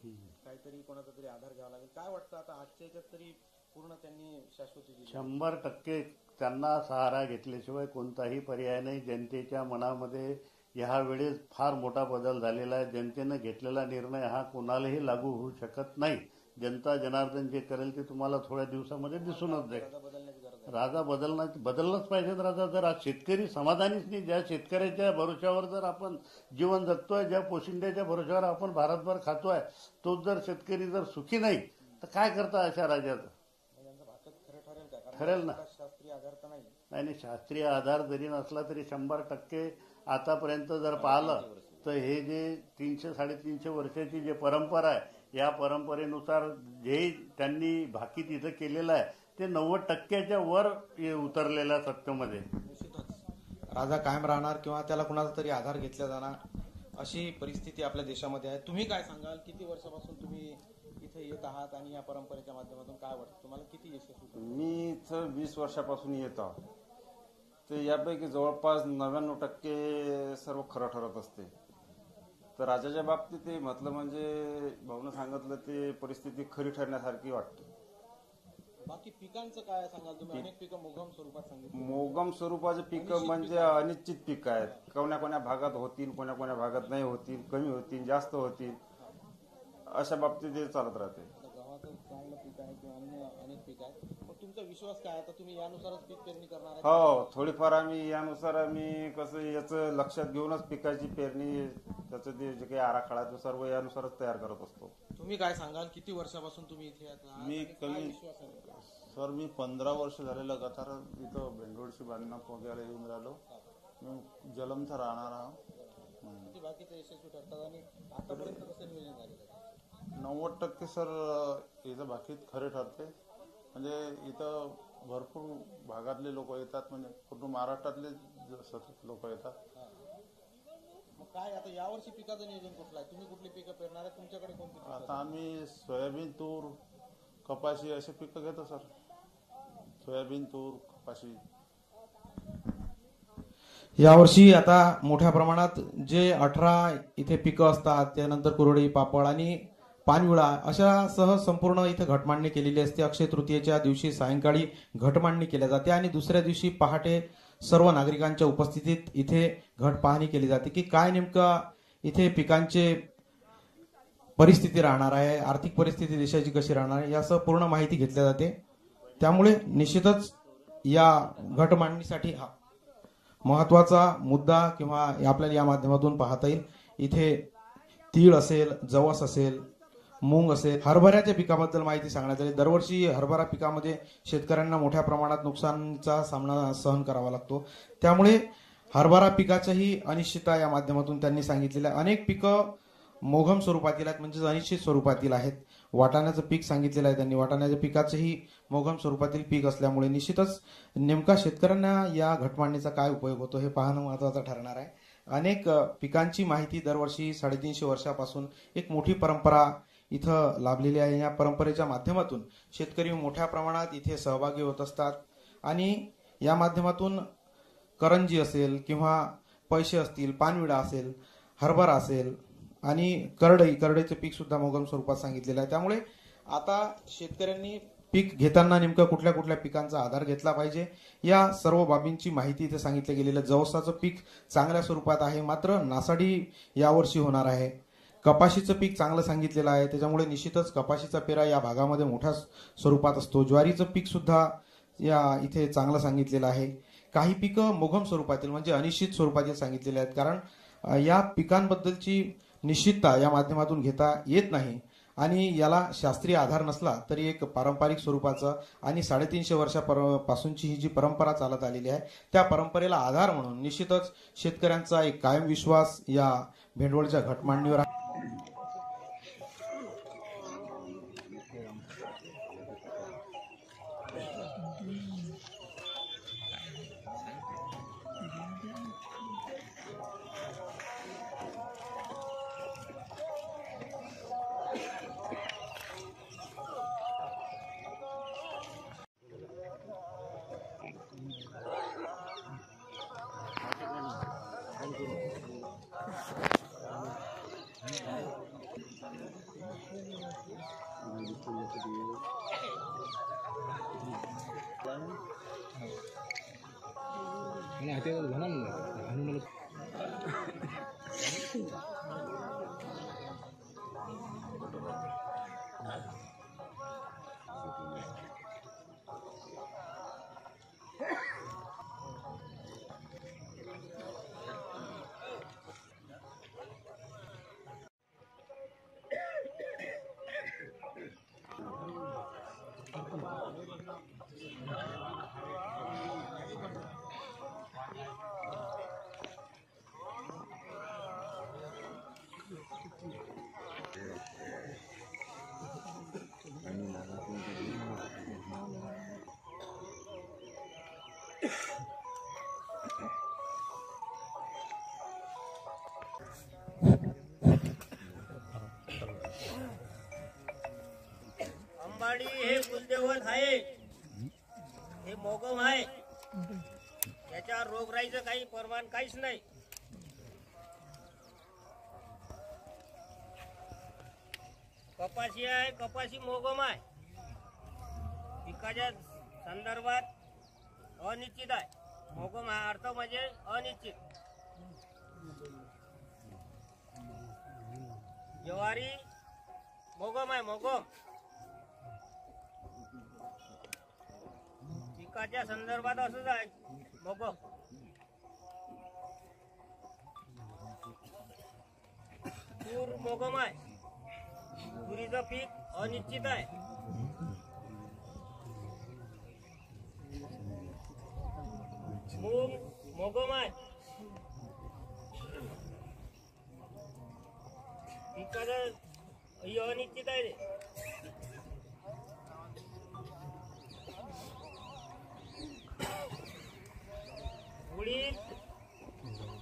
काहीतरी कोणाचा तरी आधार घ्यावा लागेल. काय वाटतं आता आजच्या याच्यात तरी पूर्ण त्यांनी शाश्वती दिली? 100% त्यांना सहारा घेतल्याशिवाय कोणताही पर्याय नाही. जनतेच्या मनामध्ये ह्या वेळेस फार मोठा बदल झालेला आहे. जनतेनं घेतलेला निर्णय हा कोणालाही लागू होऊ शकत नाही. जनता जनार्दन जे करेल ते तुम्हाला थोड्या दिवसामध्ये दिसूनच जाईल. राजा बदललाच पाहिजे. राजा जर आज शेतकरी समाधानीच नाही, ज्या शेतकऱ्याच्या भरोश्यावर जर आपण जीवन जगतोय, ज्या पोशिंद्याच्या भरोश्यावर आपण भारतभर खातोय, तोच जर शेतकरी जर सुखी नाही तर काय करता अशा राजाचं? ठरेल ना. शास्त्रीय आधार तर नाही. नाही, शास्त्रीय आधार जरी नसला तरी 100% आतापर्यंत जर पाहिलं तर हे जे 300-350 वर्षाची जे परंपरा आहे, या परंपरेनुसार जे त्यांनी भाकीत इथं केलेलं आहे ते 90%च्या वर उतरलेल्या सत्तेमध्ये. राजा कायम राहणार किंवा त्याला कुणाचा तरी आधार घेतला जाणार अशी परिस्थिती आपल्या देशामध्ये आहे. तुम्ही काय सांगाल? किती वर्षापासून तुम्ही इथे येत आहात आणि या परंपरेच्या माध्यमातून काय वाटतं तुम्हाला? किती यशस्वी? मी इथं 20 वर्षापासून येत आहोत. तर यापैकी जवळपास 99% सर्व खरं ठरत असते. तर राजाच्या बाबतीत ते म्हटलं म्हणजे भाऊनं सांगितलं ते परिस्थिती खरी ठरण्यासारखी वाटते. बाकी पिकांचं काय सांगाल तुम्ही? अनेक पिकं मोगम स्वरूपात सांगितली. मोगम स्वरूपाचे पिकं म्हणजे अनिश्चित पिकं आहेत. कोण्या भागात होतील, कोण्या भागात नाही होतील, कमी होतील, जास्त होतील, अशा बाबतीत ते चालत राहते. गव्हाचं चांगलं पीक आहे किंवा अन्य अनेक पीक आहे. मग तुमचा विश्वास काय? आता तुम्ही यानुसारच पीक पेरणी करणार आहे? हो, थोडीफार यानुसार आम्ही कसं याचं लक्षात घेऊनच पिकाची पेरणी, त्याचं जे काही आराखडा तो सर्व यानुसारच तयार करत असतो. तुम्ही काय सांगाल? किती वर्षापासून तुम्ही इथे आहात? मी सर 15 वर्ष झाले लगातार इथं भेंडोळशी बांधणं वगैरे येऊन राहिलो. मी जलमचा राहणार आहोत. बाकीचे यशस्वी ठरतात आणि आतापर्यंत कसं नियोजन झालेलं? 90% सर इथं बाकीत खरे ठरते. म्हणजे इथं भरपूर भागातले लोक येतात, म्हणजे पूर्ण महाराष्ट्रातले सतत लोक येतात. मग काय आता यावर्षी पिकाचं नियोजन कुठलं आहे? तुम्ही कुठली पिकं पेरणार आहे? तुमच्याकडे कोणती? आता आम्ही सोयाबीन, तूर, कपाशी असे पिकं घेतो सर. सोयाबीन, तूर, कपाशी. यावर्षी आता मोठ्या प्रमाणात जे 18 इथे पिकं असतात, त्यानंतर कुरडई, पापड आणि पानविळा अशा सह संपूर्ण इथे घटमांडणी केलेली असते. अक्षय तृतीयेच्या दिवशी सायंकाळी घटमांडणी केली जाते आणि दुसऱ्या दिवशी पहाटे सर्व नागरिकांच्या उपस्थितीत इथे घट पाहणी केली जाते की काय नेमका इथे पिकांचे परिस्थिती राहणार आहे, आर्थिक परिस्थिती देशाची कशी राहणार आहे, यासह पूर्ण माहिती घेतली जाते. त्यामुळे निश्चितच या घटमांडणीसाठी हा महत्वाचा मुद्दा किंवा आपल्याला या माध्यमातून पाहता येईल. इथे तीळ असेल, जवस असेल, मूग असेल, हरभऱ्याच्या पिकाबद्दल माहिती सांगण्यात आली. दरवर्षी हरभरा पिकामध्ये शेतकऱ्यांना मोठ्या प्रमाणात नुकसानीचा सामना सहन करावा लागतो. त्यामुळे हरभरा पिकाच्याही अनिश्चितता या माध्यमातून त्यांनी सांगितलेल्या अनेक पिकं मोघम स्वरूपातील आहेत, म्हणजे अनिश्चित स्वरूपातील आहेत. वाटाण्याचं पीक सांगितलेलं आहे त्यांनी. वाटाण्याच्या पिकाचंही मोघम स्वरूपातील पीक असल्यामुळे निश्चितच नेमका शेतकऱ्यांना या घटमांडणीचा काय उपयोग होतो हे पाहणं महत्वाचं ठरणार आहे. अनेक पिकांची माहिती दरवर्षी 350 वर्षापासून एक मोठी परंपरा इथं लाभलेली आहे. या परंपरेच्या माध्यमातून शेतकरी मोठ्या प्रमाणात इथे सहभागी होत असतात आणि या माध्यमातून करंजी असेल किंवा पैसे असतील, पानविडा असेल, हरभरा असेल आणि करडईचं पीक सुद्धा मोगम स्वरूपात सांगितलेलं आहे. त्यामुळे आता शेतकऱ्यांनी पीक घेताना नेमकं कुठल्या कुठल्या पिकांचा आधार घेतला पाहिजे या सर्व बाबींची माहिती इथे सांगितली गेलेलं. जवसाचं पीक चांगल्या स्वरूपात आहे, मात्र नासाडी यावर्षी होणार आहे. कपाशीचं पीक चांगलं सांगितलेलं आहे, त्याच्यामुळे निश्चितच कपाशीचा पेरा या भागामध्ये मोठ्या स्वरूपात असतो. ज्वारीचं पीक सुद्धा या इथे चांगलं सांगितलेलं आहे. काही पिकं मोघम स्वरूपातील म्हणजे अनिश्चित स्वरूपातील सांगितलेले आहेत, कारण या पिकांबद्दलची निश्चितता या माध्यमातून घेता येत नाही आणि याला शास्त्रीय आधार नसला तरी एक पारंपरिक स्वरूपाचं आणि 350 वर्षापासूनची ही जी परंपरा चालत आलेली आहे त्या परंपरेला आधार म्हणून निश्चितच शेतकऱ्यांचा एक कायम विश्वास या भेंडवळच्या घटमांडणीवर आहे. अंबाडी हे कुलदैवत आहे, हे मोगम आहे. त्याच्यावर रोगराईचं काही प्रमाण काहीच नाही. कपाशी आहे, कपाशी मोगम आहे. पिकाच्या संदर्भात अनिश्चित आहे. मोगम हा अर्थ म्हणजे अनिश्चित. ज्वारी मोगम आहे, मोगम. पिकाच्या संदर्भात असंच आहे, मोगम. तूर मोगम आहे. तुरीचं पीक अनिश्चित आहे. मूग मोगम आहे. पिकाचं अनिश्चित आहे ते. उडीद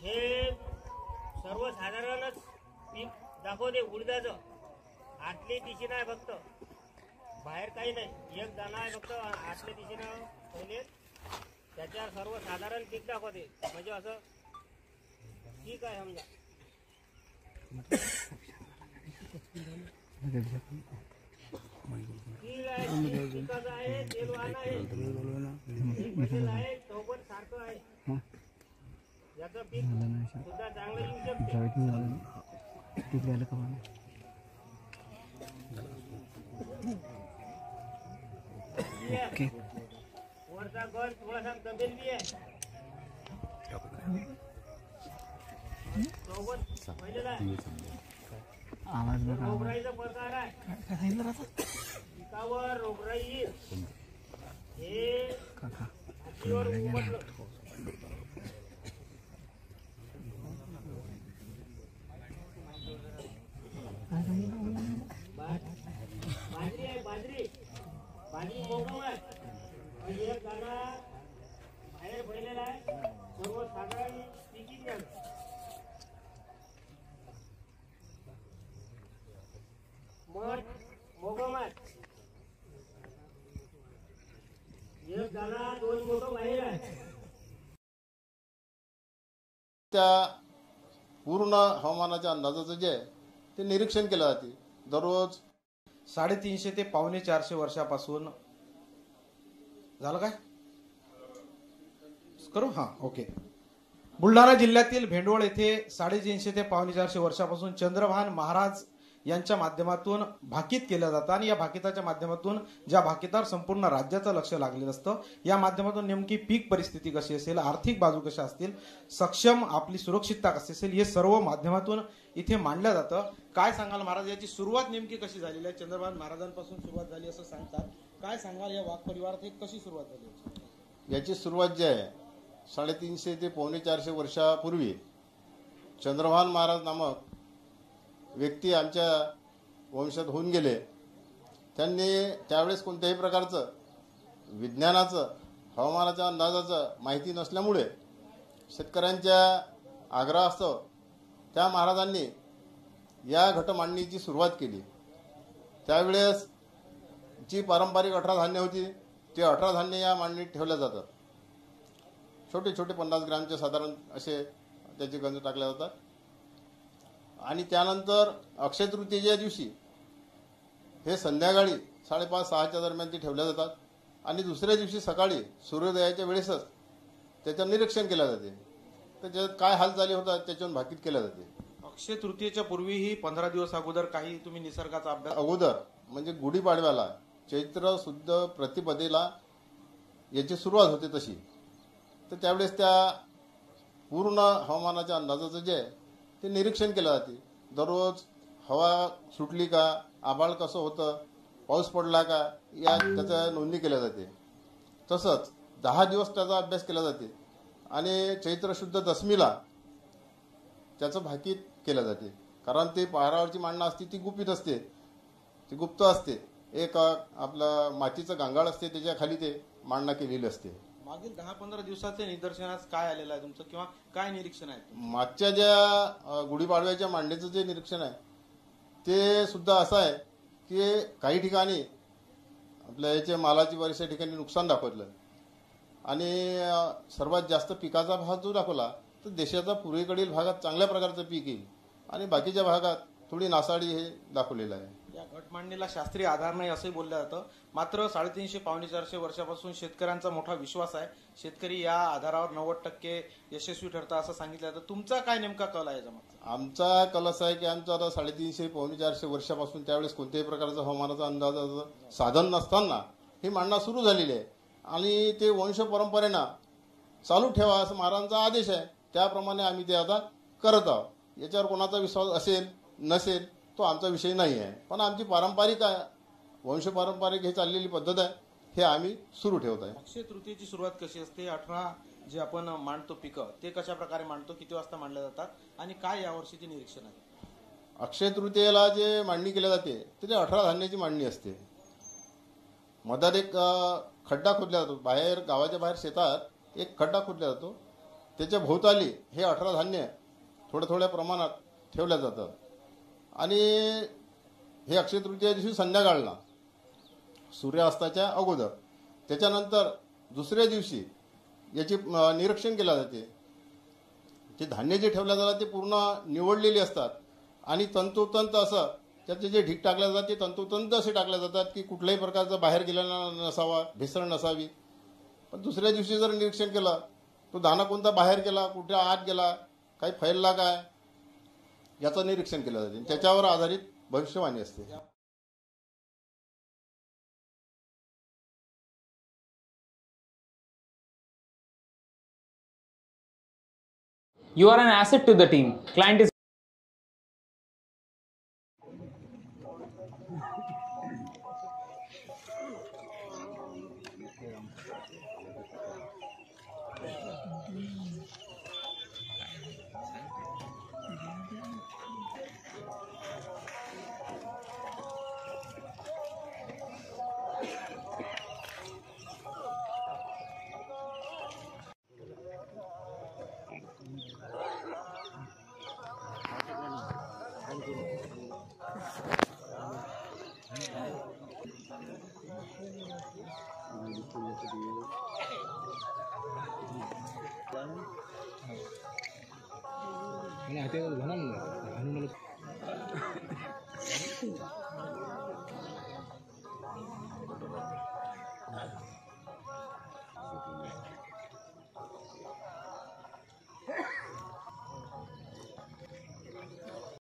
हे सर्वसाधारणच पीक दाखवते. उडीदाचं आतल्या दिशेनं आहे फक्त, बाहेर काही नाही. एक दाणा आहे फक्त आतल्या दिशेनं पहिले. त्याच्यावर सर्वसाधारण पीक दाखवते. म्हणजे असं ठीक आहे समजा. तीळ आहे, पिकाचं आहे, तेलवान आहे, बदल आहे, चौपट सारखं आहे. याचं पीक सुद्धा चांगलं येऊ शकते. वरचा गण थोडासा दबेल बी आहे. चौपट पहिलेला आहे. रोगराईचा प्रकार आहे. पिकावर रोगराई येईल हे हातीवर उमटलं. बाजरी आहे, बाजरी. बाजरी मोगम आहे. एक दाणा बाहेर पडलेला आहे. सर्वसाधारण पिकीच आहे. मठ मोगम आहे. एक दाणा 2 बोटं बाहेर आहे. त्या पूर्ण हवामानाच्या अंदाजाचं जे आहे ते निरीक्षण केलं जाते दररोज. 350 ते 450 वर्षापासून झालं काय करू. हा ओके. बुलढाणा जिल्ह्यातील भेंडवळ येथे 350 ते 450 वर्षापासून चंद्रभान महाराज यांच्या माध्यमातून भाकीत केलं जातं. आणि या भाकिताच्या माध्यमातून ज्या भाकितावर संपूर्ण राज्याचं लक्ष लागलेलं असतं, या माध्यमातून नेमकी पीक परिस्थिती कशी असेल, आर्थिक बाजू कशा असतील, सक्षम आपली सुरक्षितता कशी असेल, हे सर्व माध्यमातून इथे मांडलं जातं. काय सांगाल महाराज, याची सुरुवात नेमकी कशी झालेली आहे? चंद्रभान महाराजांपासून सुरुवात झाली असं सांगतात. काय सांगाल या वाघ परिवारात एक कशी सुरुवात झाली? याची सुरुवात जी आहे 350 ते 450 वर्षापूर्वी चंद्रभान महाराज नामक व्यक्ती आमच्या वंशात होऊन गेले. त्यांनी त्यावेळेस कोणत्याही प्रकारचं विज्ञानाचं, हवामानाच्या अंदाजाचं माहिती नसल्यामुळे शेतकऱ्यांच्या आग्रहास्तव त्या महाराजांनी या घटमांडणीची सुरुवात केली. त्यावेळेस जी पारंपरिक 18 धान्य होती ते 18 धान्य या मांडणीत ठेवल्या जातात. छोटे छोटे 50 ग्रॅमचे साधारण असे त्याचे गंज टाकल्या जातात. आणि त्यानंतर अक्षय तृतीयेच्या दिवशी हे संध्याकाळी 5:30-6च्या दरम्यान ती ठेवल्या जातात आणि दुसऱ्या दिवशी सकाळी सूर्योदयाच्या वेळेसच त्याचं निरीक्षण केलं जाते. त्याच्यात काय हालचाली होतात त्याच्यावर भाकीत केल्या जाते. अक्षय तृतीयेच्या पूर्वीही 15 दिवस अगोदर काही तुम्ही निसर्गाचा अभ्यास अगोदर म्हणजे गुढीपाडव्याला चैत्र शुद्ध प्रतिपदेला याची सुरुवात होते तशी, तर त्यावेळेस त्या पूर्ण हवामानाच्या अंदाजाचं जे आहे ते निरीक्षण केलं जाते. दररोज हवा सुटली का, आभाळ कसं होतं, पाऊस पडला का, या त्याच्या नोंदणी केल्या जाते. तसंच 10 दिवस त्याचा अभ्यास केला जाते आणि चैत्र शुद्ध दशमीला त्याचं भाकीत केलं जाते. कारण ते पहारावरची मांडणं असते ती गुपित असते, ती गुप्त असते. एक आपलं मातीचं गांगाळ असते, त्याच्या खाली ते मांडणं केलेली असते. मागील 10-15 दिवसाचे निदर्शनास काय आलेलं आहे तुमचं, किंवा काय निरीक्षण आहे? मागच्या ज्या गुढीपाडव्याच्या मांडणीचं जे निरीक्षण आहे ते सुद्धा असं आहे की काही ठिकाणी आपल्या याच्या मालाची बऱ्याचशा ठिकाणी नुकसान दाखवलं आणि सर्वात जास्त पिकाचा भाग जो दाखवला तर देशाचा पूर्वेकडील भागात चांगल्या प्रकारचं पीक येईल आणि बाकीच्या भागात थोडी नासाडी हे दाखवलेलं आहे. या घटमांडणीला शास्त्रीय आधार नाही असंही बोललं जातं. मात्र 350-400 वर्षापासून शेतकऱ्यांचा मोठा विश्वास आहे. शेतकरी या आधारावर 90% यशस्वी ठरतात असं सांगितलं जातं. तुमचा काय नेमका कल आहे याच्यामध्ये? आमचा कल असा आहे की आमचा आता 350-400 वर्षापासून त्यावेळेस कोणत्याही प्रकारचं हवामानाचा अंदाजाचं साधन नसताना ही मांडणं सुरू झालेली आहे आणि ते वंश परंपरेनं चालू ठेवा असं महाराजांचा आदेश आहे. त्याप्रमाणे आम्ही ते आता करत आहोत. याच्यावर कोणाचा विश्वास असेल नसेल तो आमचा विषय नाही आहे, पण आमची पारंपरिक वंशपारंपरिक हे चाललेली पद्धत आहे, हे आम्ही सुरू ठेवत आहे. अक्षय तृतीयेची सुरुवात कशी असते? 18 जे आपण मांडतो पिकं ते कशा प्रकारे मांडतो, किती वाजता मांडल्या जातात आणि काय यावर्षीचे निरीक्षण आहे? अक्षय तृतीयेला जे मांडणी केली जाते ते 18 धान्याची मांडणी असते. मधात एक खड्डा खोदला जातो, बाहेर गावाच्या बाहेर शेतात एक खड्डा खोदला जातो, त्याच्या भोवताली हे 18 धान्य थोड्या थोड्या प्रमाणात ठेवल्या जातात आणि हे अक्षय तृतीया दिवशी संध्याकाळला सूर्यास्ताच्या अगोदर, त्याच्यानंतर दुसऱ्या दिवशी याची निरीक्षण केलं जाते. ते धान्य जे ठेवल्या जातात ते पूर्ण निवडलेली असतात आणि तंतोतंत असं त्याचे जे ढीक टाकल्या जातात ते तंतोतंत असे टाकल्या जातात की कुठल्याही प्रकारचा बाहेर गेलेला नसावा, भेसळ नसावी. पण दुसऱ्या दिवशी जर निरीक्षण केलं तो दाणा कोणता बाहेर गेला, कुठे आत गेला, काही फैलला काय, याचं निरीक्षण केलं जाते. त्याच्यावर आधारित भविष्यवाणी असते. You are an asset to the team. Client is आणि